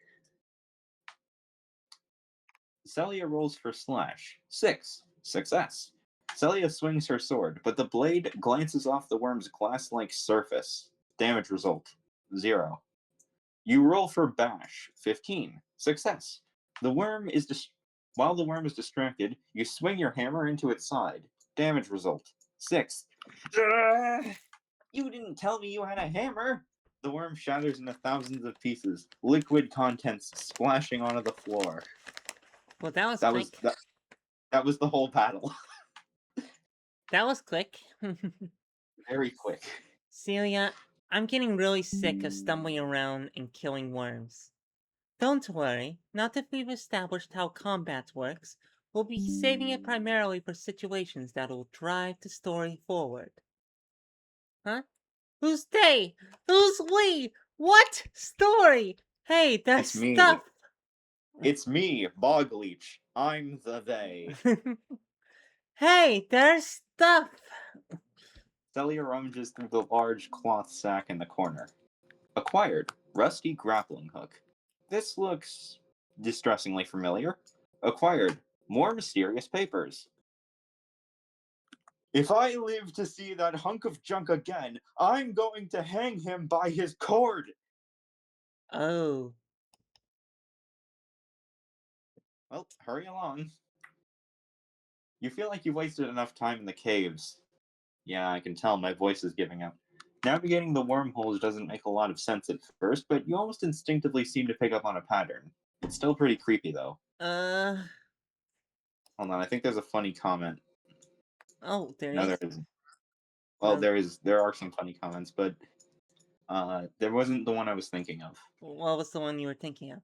Celia rolls for slash. 6. Success. Celia swings her sword, but the blade glances off the worm's glass-like surface. Damage result 0. You roll for bash. 15. Success. The worm is While the worm is distracted, you swing your hammer into its side. Damage result 6. You didn't tell me you had a hammer. The worm shatters into thousands of pieces, liquid contents splashing onto the floor. Well, that was That was quick. that was the whole battle. That was quick. Very quick. Celia, I'm getting really sick of stumbling around and killing worms. Don't worry, now that we've established how combat works, we'll be saving it primarily for situations that'll drive the story forward. Huh? Who's they? Who's we? What story? Hey, there's It's me. stuff! It's me, Bogleech. I'm the they. Hey, there's stuff! Celia rummages through the large cloth sack in the corner. Acquired. Rusty grappling hook. This looks distressingly familiar. Acquired. More mysterious papers. If I live to see that hunk of junk again, I'm going to hang him by his cord. Oh. Well, hurry along. You feel like you've wasted enough time in the caves. Yeah, I can tell my voice is giving out. Navigating the wormholes doesn't make a lot of sense at first, but you almost instinctively seem to pick up on a pattern. It's still pretty creepy, though. Hold on, I think there's a funny comment. Oh, there No, is? there isn't. Well, No. there are some funny comments, but there wasn't the one I was thinking of. What was the one you were thinking of?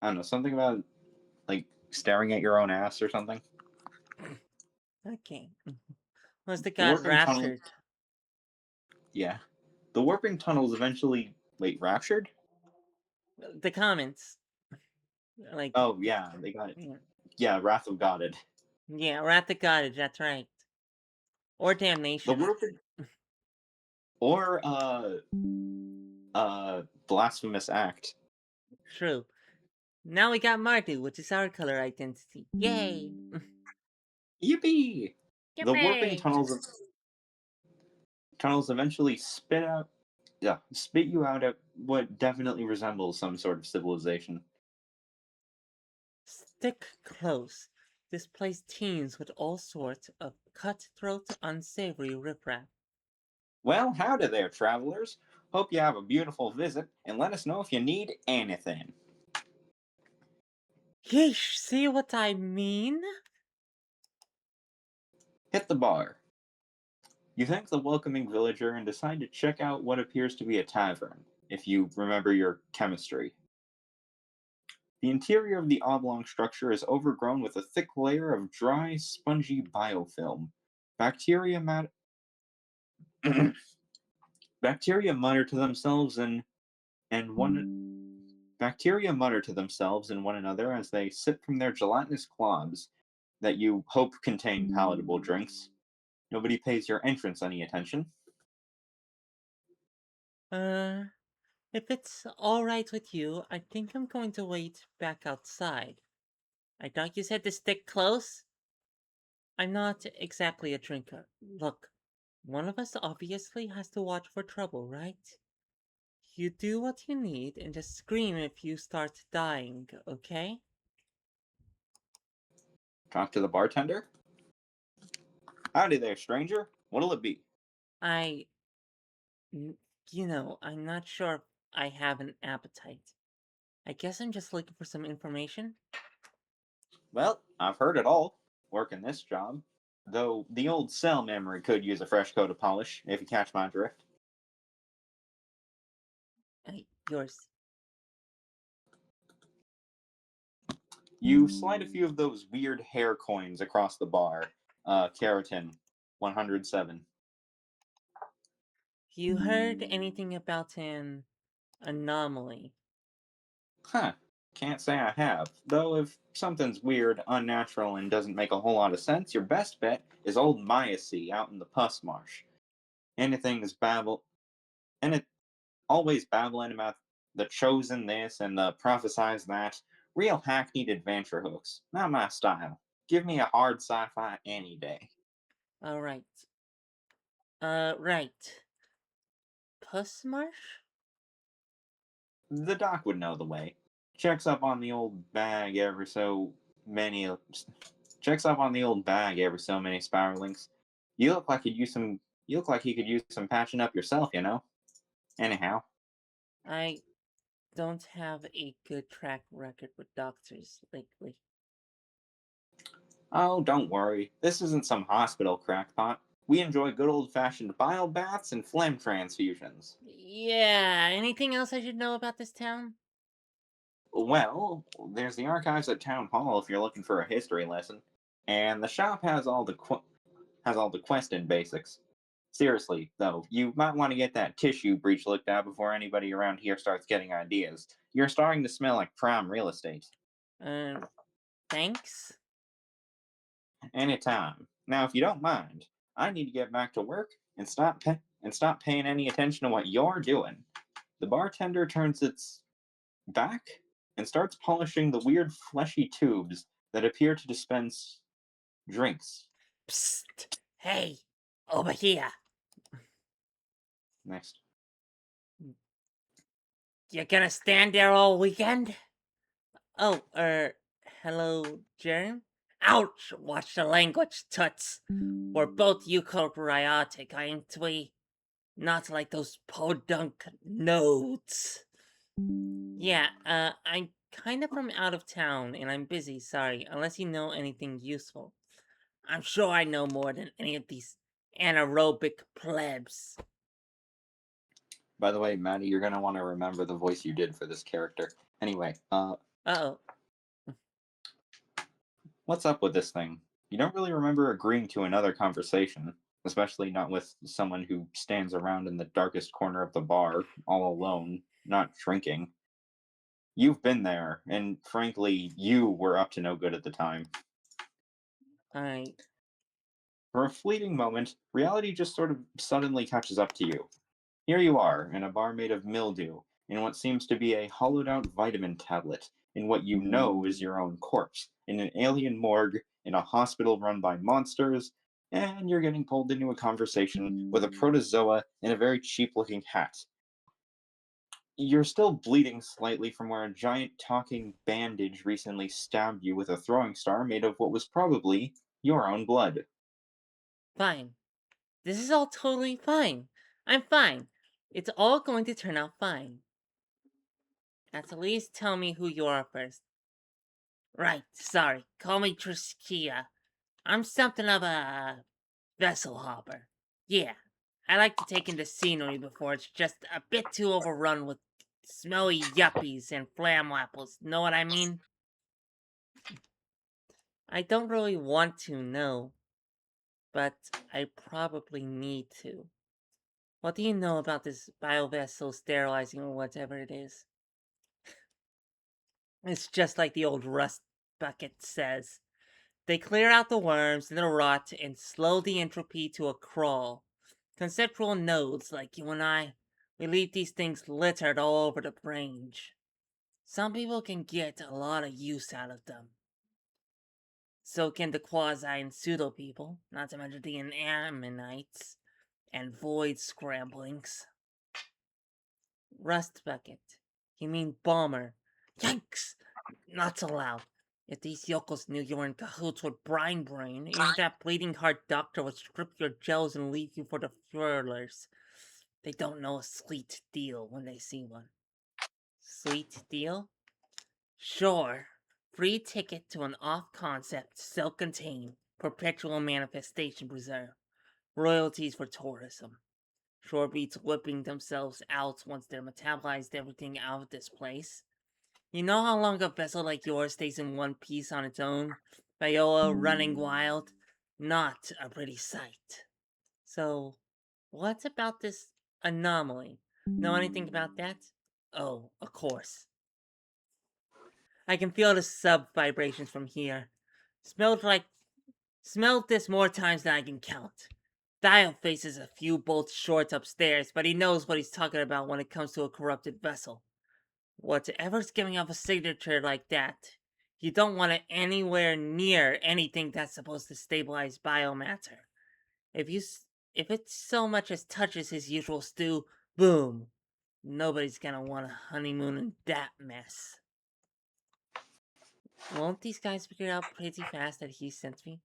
I don't know, something about like staring at your own ass or something. Okay. Was the We're god working tunnel. raptured? Yeah. The warping tunnels eventually. Wait, raptured? The comments. Like, Oh, yeah, they got it. yeah, Yeah, Wrath of God. yeah, we're at the cottage, that's right. Or The damnation. warping. Or, Blasphemous Act. True. Now we got Mardu, which is our color identity. Yay! Yippee! The warping Yippee! tunnels eventually spit you out at what definitely resembles some sort of civilization. Stick close. This place teems with all sorts of cutthroat, unsavory riprap. Well, howdy there, travelers. Hope you have a beautiful visit, and let us know if you need anything. Yeesh, see what I mean? Hit the bar. You thank the welcoming villager and decide to check out what appears to be a tavern, if you remember your chemistry. The interior of the oblong structure is overgrown with a thick layer of dry, spongy biofilm. Bacteria, bacteria mutter to themselves and one bacteria mutter to themselves and one another as they sip from their gelatinous clods that you hope contain palatable drinks. Nobody pays your entrance any attention. Uh, if it's alright with you, I think I'm going to wait back outside. I thought you said to stick close? I'm not exactly a drinker. Look, one of us obviously has to watch for trouble, right? You do what you need and just scream if you start dying, okay? Talk to the bartender. Howdy there, stranger. What'll it be? I, I'm not sure if I have an appetite. I guess I'm just looking for some information. Well, I've heard it all, working this job. Though the old cell memory could use a fresh coat of polish, if you catch my drift. Yours. You slide a few of those weird hair coins across the bar. Keratin, 107. You heard anything about an anomaly? Huh. Can't say I have. Though if something's weird, unnatural, and doesn't make a whole lot of sense, your best bet is old Myacy out in the pus marsh. Anything is babble, and it always babbling about the chosen this and the prophesize that. Real hackneyed adventure hooks. Not my style. Give me a hard sci-fi any day. Alright. Right. Puss Marsh? The doc would know the way. Checks up on the old bag every so many. Checks up on the old bag every so many spiralings. You look like you'd use some. You look like you could use some patching up yourself. Anyhow. I don't have a good track record with doctors lately. Oh, don't worry. This isn't some hospital crackpot. We enjoy good old-fashioned bile baths and phlegm transfusions. Yeah, anything else I should know about this town? Well, there's the archives at town hall if you're looking for a history lesson, and the shop has all the questing basics. Seriously, though, you might want to get that tissue breach looked at before anybody around here starts getting ideas. You're starting to smell like prime real estate. Uh, thanks? Anytime. Now, if you don't mind, I need to get back to work and stop paying any attention to what you're doing. The bartender turns its back and starts polishing the weird fleshy tubes that appear to dispense drinks. Psst! Hey! Over here! Next. You gonna stand there all weekend? Oh, hello, Jerem? Ouch! Watch the language, tuts! We're both eukaryotic, ain't we? Not like those podunk nodes. Yeah, I'm kinda from out of town, and I'm busy, sorry, unless you know anything useful. I'm sure I know more than any of these anaerobic plebs. By the way, Maddie, you're gonna want to remember the voice you did for this character. Anyway, Uh-oh. what's up with this thing? You don't really remember agreeing to another conversation. especially not with someone who stands around in the darkest corner of the bar, all alone, not drinking. You've been there, and frankly, you were up to no good at the time. Alright, For a fleeting moment, reality just sort of suddenly catches up to you. Here you are, in a bar made of mildew, in what seems to be a hollowed out vitamin tablet, in what you know is your own corpse, in an alien morgue, in a hospital run by monsters, and you're getting pulled into a conversation with a protozoa in a very cheap looking hat. You're still bleeding slightly from where a giant talking bandage recently stabbed you with a throwing star made of what was probably your own blood. fine. This is all totally fine. I'm fine. It's all going to turn out fine. At least tell me who you are first. Right, sorry. Call me Triskia. I'm something of a vessel hopper. Yeah, I like to take in the scenery before it's just a bit too overrun with smelly yuppies and flamwapples. Know what I mean? I don't really want to know, but I probably need to. What do you know about this biovessel sterilizing or whatever it is? It's just like the old rust bucket says. They clear out the worms and the rot and slow the entropy to a crawl. Conceptual nodes like you and I, we leave these things littered all over the range. Some people can get a lot of use out of them. So can the quasi and pseudo people, not to mention the inaminites and void scramblings. Rust bucket. You mean bomber. Yikes! Not so loud. If these yokels knew you were in cahoots with Brine Brain, even that bleeding heart doctor would strip your gels and leave you for the furlers. They don't know a sweet deal when they see one. Sweet deal? Sure. Free ticket to an off-concept, self-contained, perpetual manifestation preserve. Royalties for tourism. Sure beats whipping themselves out once they're metabolized everything out of this place. You know how long a vessel like yours stays in one piece on its own? Viola running wild? Not a pretty sight. So, what about this anomaly? Know anything about that? Oh, of course. I can feel the sub vibrations from here. Smelled this more times than I can count. Dial faces a few bolts short upstairs, but he knows what he's talking about when it comes to a corrupted vessel. Whatever's giving off a signature like that, you don't want it anywhere near anything that's supposed to stabilize biomatter. If you if it so much as touches his usual stew, boom. Nobody's gonna want a honeymoon in that mess. Won't these guys figure out pretty fast that he sent me?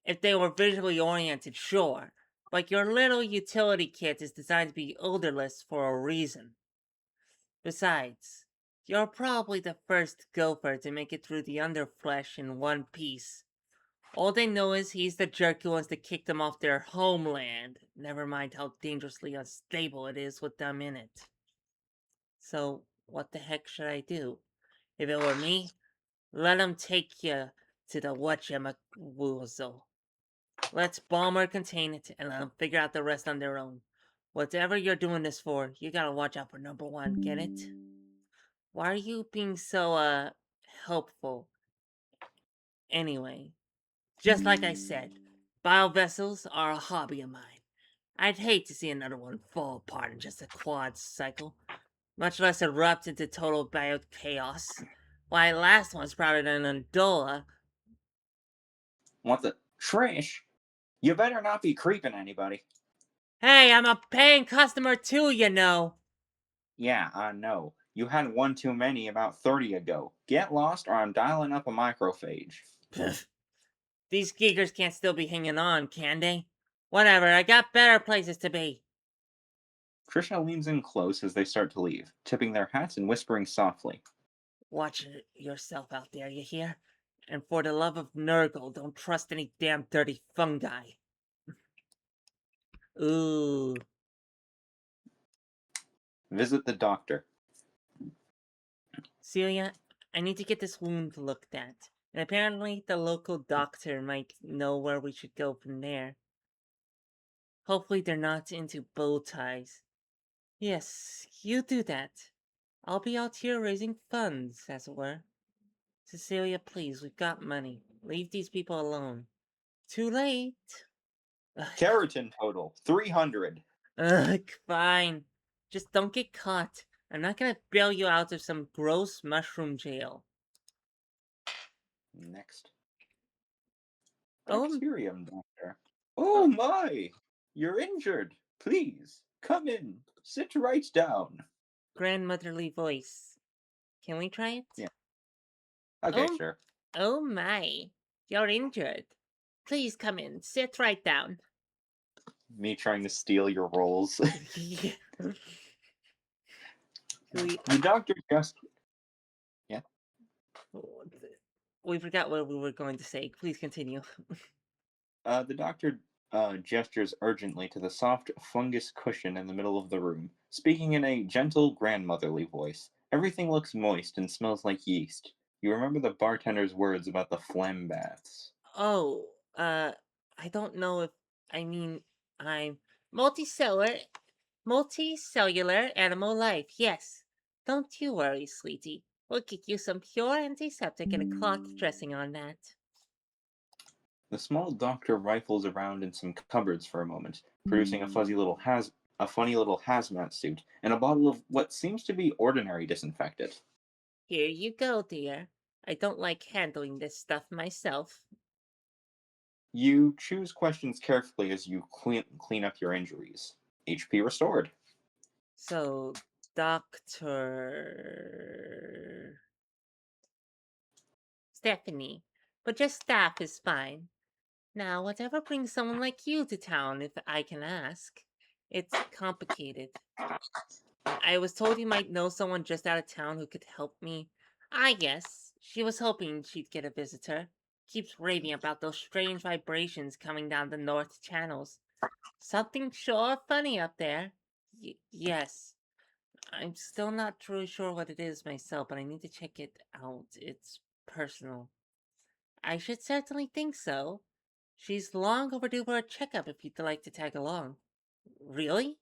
If they were visually oriented, sure. But your little utility kit is designed to be odorless for a reason. Besides, you're probably the first gopher to make it through the underflesh in one piece. All they know is he's the jerk who wants to kick them off their homeland. Never mind how dangerously unstable it is with them in it. So, what the heck should I do? If it were me, let 'em take you to the whatchamawoozle. Let's bomb or contain it and let 'em figure out the rest on their own. Whatever you're doing this for, you gotta watch out for number one, get it? Why are you being so, helpful? Anyway, just like I said, biovessels are a hobby of mine. I'd hate to see another one fall apart in just a quad cycle, much less erupt into total bio chaos. Why, last one's probably than Andola. What the? Trish? You better not be creeping anybody. Hey, I'm a paying customer too, you know. Yeah, I know. You had one too many about 30 ago. Get lost or I'm dialing up a microphage. These geekers can't still be hanging on, can they? Whatever, I got better places to be. Trisha leans in close as they start to leave, tipping their hats and whispering softly. Watch yourself out there, you hear? And for the love of Nurgle, don't trust any damn dirty fungi. Ooh. Visit the doctor. Celia, I need to get this wound looked at. And apparently the local doctor might know where we should go from there. Hopefully they're not into bow ties. Yes, you do that. I'll be out here raising funds, as it were. Cecilia, please, we've got money. Leave these people alone. Too late. Keratin total 300. Ugh, fine. Just don't get caught. I'm not gonna bail you out of some gross mushroom jail. Next. Oh, Bacterium doctor. Oh my! You're injured. Please, come in. Sit right down. grandmotherly voice. Can we try it? Yeah. Okay, Oh, sure. oh my. You're injured. Please come in. Sit right down. Me trying to steal your roles. we, The doctor just. Yeah. we forgot what we were going to say. Please continue. The doctor gestures urgently to the soft fungus cushion in the middle of the room, speaking in a gentle, grandmotherly voice. Everything looks moist and smells like yeast. You remember the bartender's words about the phlegm baths. Oh, I don't know if I mean I'm multicellular, multicellular animal life. Yes, don't you worry, sweetie. We'll get you some pure antiseptic and a cloth dressing on that. The small doctor rifles around in some cupboards for a moment, producing a funny little hazmat suit and a bottle of what seems to be ordinary disinfectant. Here you go, dear. I don't like handling this stuff myself. You choose questions carefully as you clean up your injuries. HP restored. So, Doctor Stephanie, but just staff is fine. Now, whatever brings someone like you to town, if I can ask? It's complicated. I was told you might know someone just out of town who could help me. I guess. She was hoping she'd get a visitor. Keeps raving about those strange vibrations coming down the north channels. Something sure funny up there. Yes. I'm still not truly sure what it is myself, but I need to check it out. It's personal. I should certainly think so. She's long overdue for a checkup if you'd like to tag along. Really?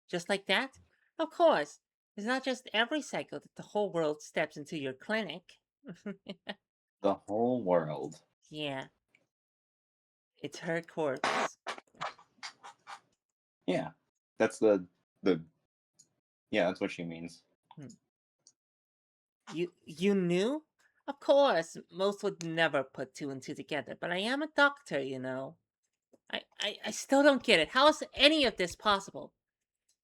Just like that? Of course. It's not just every cycle that the whole world steps into your clinic. The whole world. Yeah, it's her corpse. Yeah, that's the yeah, that's what she means. Hmm. You knew? Of course, most would never put two and two together, but I am a doctor, you know. I still don't get it. How is any of this possible?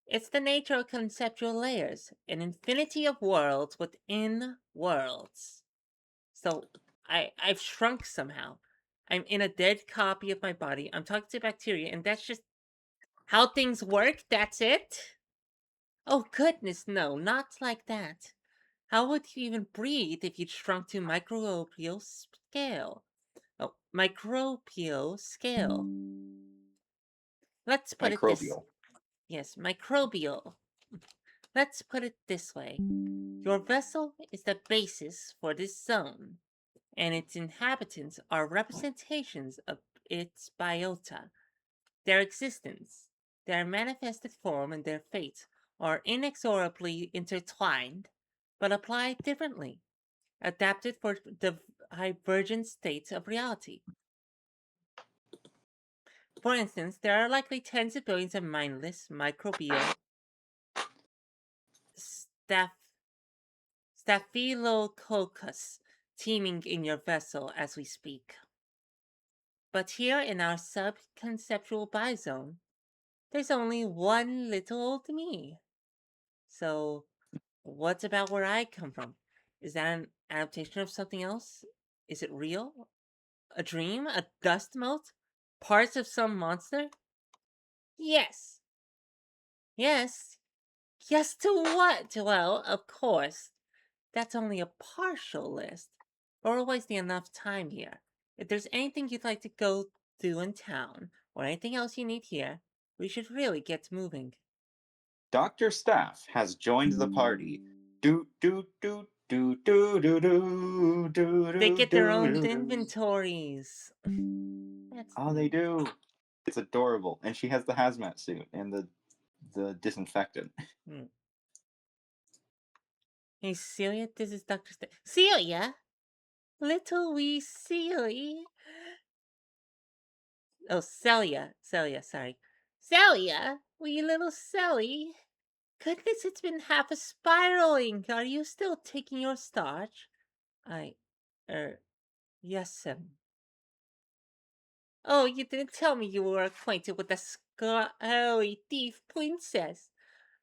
It's the nature of conceptual layers, an infinity of worlds within worlds. So I've shrunk somehow. I'm in a dead copy of my body. I'm talking to bacteria, and that's just how things work. That's it. Oh goodness, no, not like that. How would you even breathe if you'd shrunk to microbial scale? Oh, microbial scale. Let's put it this. Microbial. Yes, microbial. Let's put it this way. Your vessel is the basis for this zone, and its inhabitants are representations of its biota. Their existence, their manifested form, and their fate are inexorably intertwined, but applied differently, adapted for the divergent states of reality. For instance, there are likely tens of billions of mindless microbial staph- staphylococcus teeming in your vessel as we speak. But here in our subconceptual bizone, there's only one little old me. So, what's about where I come from? Is that an adaptation of something else? Is it real? A dream? A dust mote? Parts of some monster? Yes. Yes. Yes to what? Well, of course. That's only a partial list. But we're wasting enough time here. If there's anything you'd like to go do in town, or anything else you need here, we should really get moving. Dr. Staff has joined the party. Do do do do do do do do They do get their own do do. inventories. That's Oh, they do. It's adorable, and she has the hazmat suit and the disinfectant. Hmm. Hey, Celia, this is Dr. Celia! Little wee Celia. Oh, Celia. Celia, sorry. Celia! Wee little Celly. Goodness, it's been half a spiraling. Are you still taking your starch? Er, yes'm. Oh, you didn't tell me you were acquainted with the scarlet thief princess.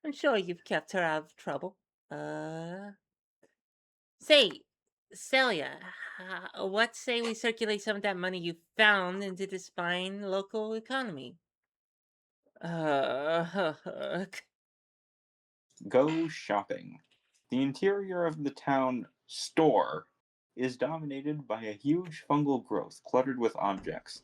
I'm sure you've kept her out of trouble. Say, Celia, what say we circulate some of that money you found into this fine local economy? Uh, Go shopping. The interior of the town store is dominated by a huge fungal growth cluttered with objects.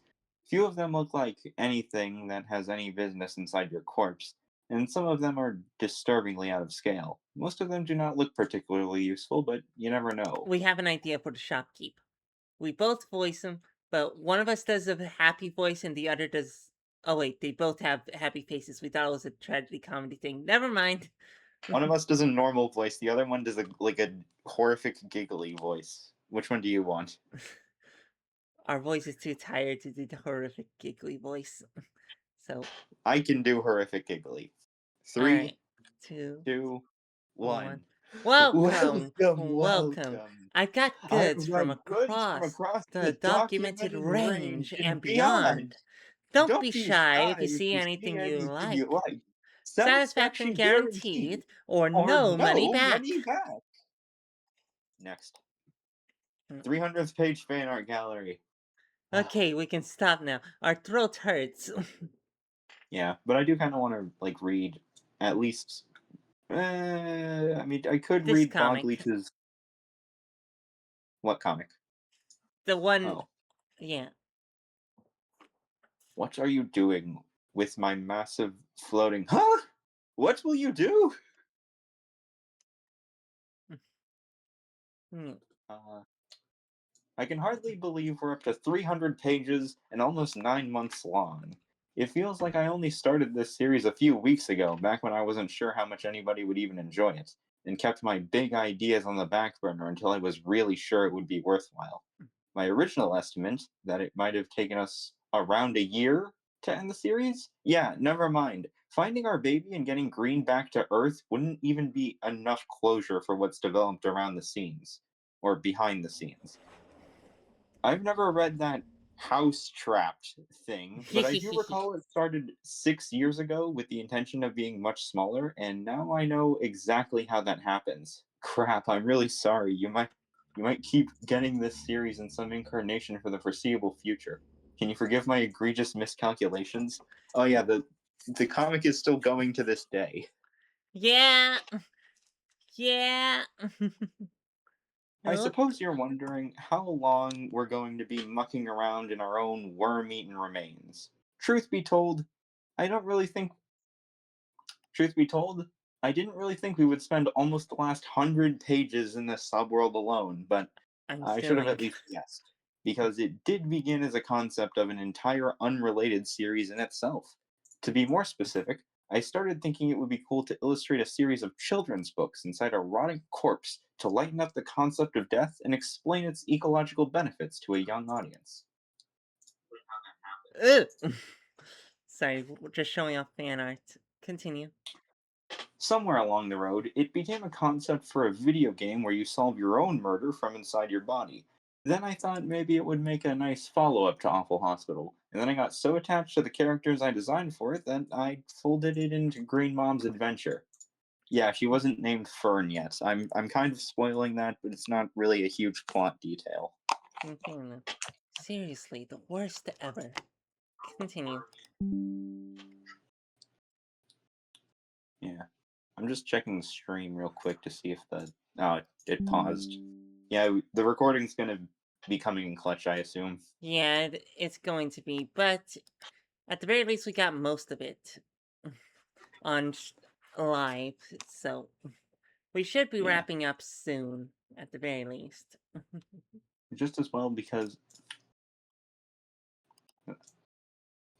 Few of them look like anything that has any business inside your corpse, and some of them are disturbingly out of scale. Most of them do not look particularly useful, but you never know. we have an idea for the shopkeep. We both voice them, but one of us does a happy voice and the other does. Oh wait, they both have happy faces. We thought it was a tragedy comedy thing. Never mind. One of us does a normal voice, the other one does a horrific giggly voice. Which one do you want? Our voice is too tired to do the horrific giggly voice. So, I can do horrific giggly. all Three, right, two, two, one. one. Welcome, Welcome, welcome. welcome. I got I've goods from got goods from across across the the documented documented range range and and beyond. beyond. Don't be Don't be shy shy if you if see you see anything you anything you like. like. Satisfaction Satisfaction guaranteed guaranteed, or or no money no back. money back. Next. Mm. 300th page fan art gallery. Okay, we can stop now. Our throat hurts. Yeah, but I do kind of want to read at least. I mean, I could This read comic. Bogleach's what comic? The one, Oh, yeah. what are you doing with my massive floating? Huh? What will you do? Mm. Uh, I can hardly believe we're up to 300 pages and almost 9 months long. It feels like I only started this series a few weeks ago, back when I wasn't sure how much anybody would even enjoy it, and kept my big ideas on the back burner until I was really sure it would be worthwhile. My original estimate, that it might have taken us around a year to end the series? Yeah, never mind. Finding our baby and getting Green back to Earth wouldn't even be enough closure for what's developed around the scenes, or behind the scenes. I've never read that house trapped thing, but I do recall it started 6 years ago with the intention of being much smaller, and now I know exactly how that happens. Crap, I'm really sorry. You might keep getting this series in some incarnation for the foreseeable future. Can you forgive my egregious miscalculations? Oh yeah, the comic is still going to this day. Yeah, yeah. I Look, suppose you're wondering how long we're going to be mucking around in our own worm-eaten remains. Truth be told, I don't really think truth be told, I didn't really think we would spend almost the last 100 pages in this subworld alone, but I'm I should have filming. at least guessed, because it did begin as a concept of an entire unrelated series in itself. To be more specific, I started thinking it would be cool to illustrate a series of children's books inside a rotting corpse to lighten up the concept of death and explain its ecological benefits to a young audience. Ugh. Sorry, just showing off fan art. Continue. Somewhere along the road, it became a concept for a video game where you solve your own murder from inside your body. Then I thought maybe it would make a nice follow up to Awful Hospital, and then I got so attached to the characters I designed for it that I folded it into Green Mom's Adventure. Yeah, she wasn't named Fern yet. I'm kind of spoiling that, but it's not really a huge plot detail. Continue. Seriously, the worst ever. Continue. Yeah. I'm just checking the stream real quick to see if it paused. Yeah, the recording's gonna be coming in clutch, I assume. Yeah, it's going to be, but at the very least, we got most of it on live, so we should be Yeah, wrapping up soon, at the very least. just as well because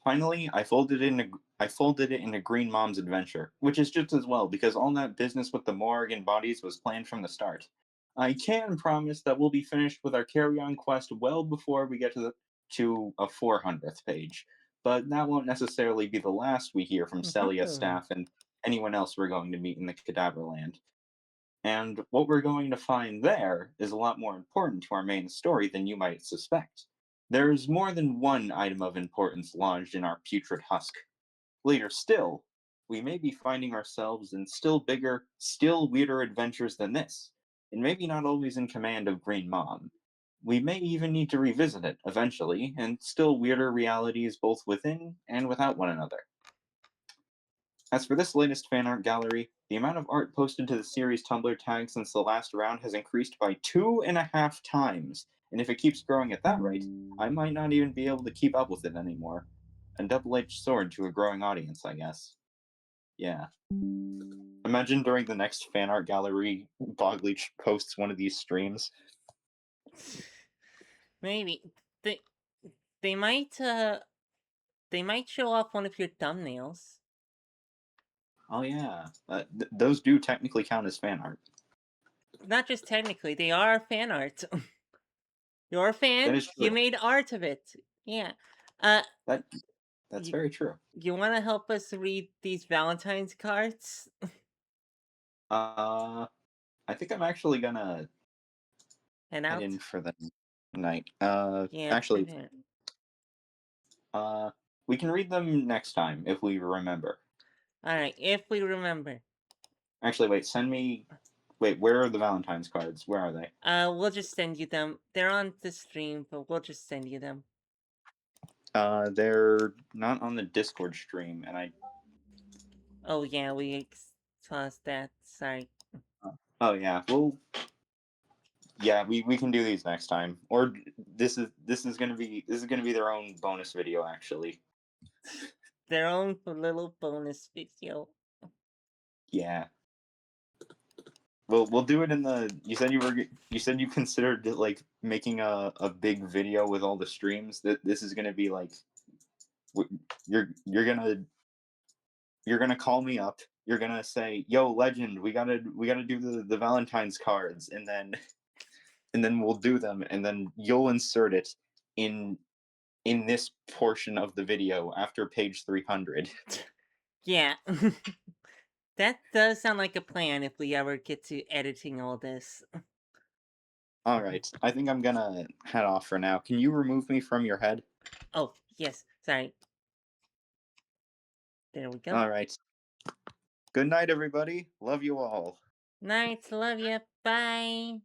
Finally, I folded it into Green Mom's Adventure, which is just as well because all that business with the morgue and bodies was planned from the start. I can promise that we'll be finished with our carry-on quest well before we get to a 400th page, but that won't necessarily be the last we hear from Celia's Oh. staff and anyone else we're going to meet in the Cadaver Land. And what we're going to find there is a lot more important to our main story than you might suspect. There's more than one item of importance lodged in our putrid husk. Later still, we may be finding ourselves in still bigger, still weirder adventures than this, and maybe not always in command of Green Mom. We may even need to revisit it eventually, and still weirder realities both within and without one another. As for this latest fan art gallery, the amount of art posted to the series Tumblr tag since the last round has increased by 2.5 times, and if it keeps growing at that rate, I might not even be able to keep up with it anymore. A double-edged sword to a growing audience, I guess. Yeah. Imagine during the next fan art gallery, Bogleach posts one of these streams. Maybe they they might they might show off one of your thumbnails. Oh yeah, those do technically count as fan art. Not just technically, they are fan art. You're a That fan. is You true. made art of it. Yeah. Uh, That that's you very true. you want to help us read these Valentine's cards? Uh, I think I'm actually gonna And head in out. for the night. Yeah. Actually, uh, we can read them next time if we remember. All right. If we remember. Actually, wait. Send me. Wait, where are the Valentine's cards? Where are they? We'll just send you them. They're on the stream, but we'll just send you them. They're not on the Discord stream, and I. Oh yeah, we saw that. Sorry. Oh yeah, well, yeah, we can do these next time. Or this is gonna be their own bonus video actually. Their own little bonus video. Yeah. We'll do it in the. You said you considered like making a big video with all the streams. That this is gonna be like you're gonna call me up. You're gonna say, "Yo, legend, we gotta do the Valentine's cards," and then we'll do them, and then you'll insert it in in this portion of the video after page 300. Yeah. That does sound like a plan if we ever get to editing all this. All right, I think I'm gonna head off for now. Can you remove me from your head? Oh, yes. Sorry. There we go. All right. Good night, everybody. Love you all. Night. Love ya. Bye.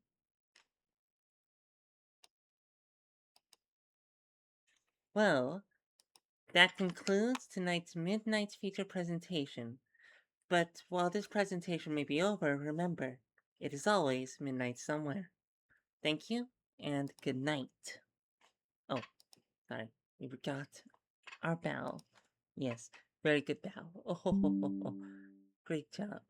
Well, that concludes tonight's Midnight feature presentation. But while this presentation may be over, remember, it is always midnight somewhere. Thank you, and good night. Oh, sorry, we forgot our bow. Yes, very good bow. Oh, great job.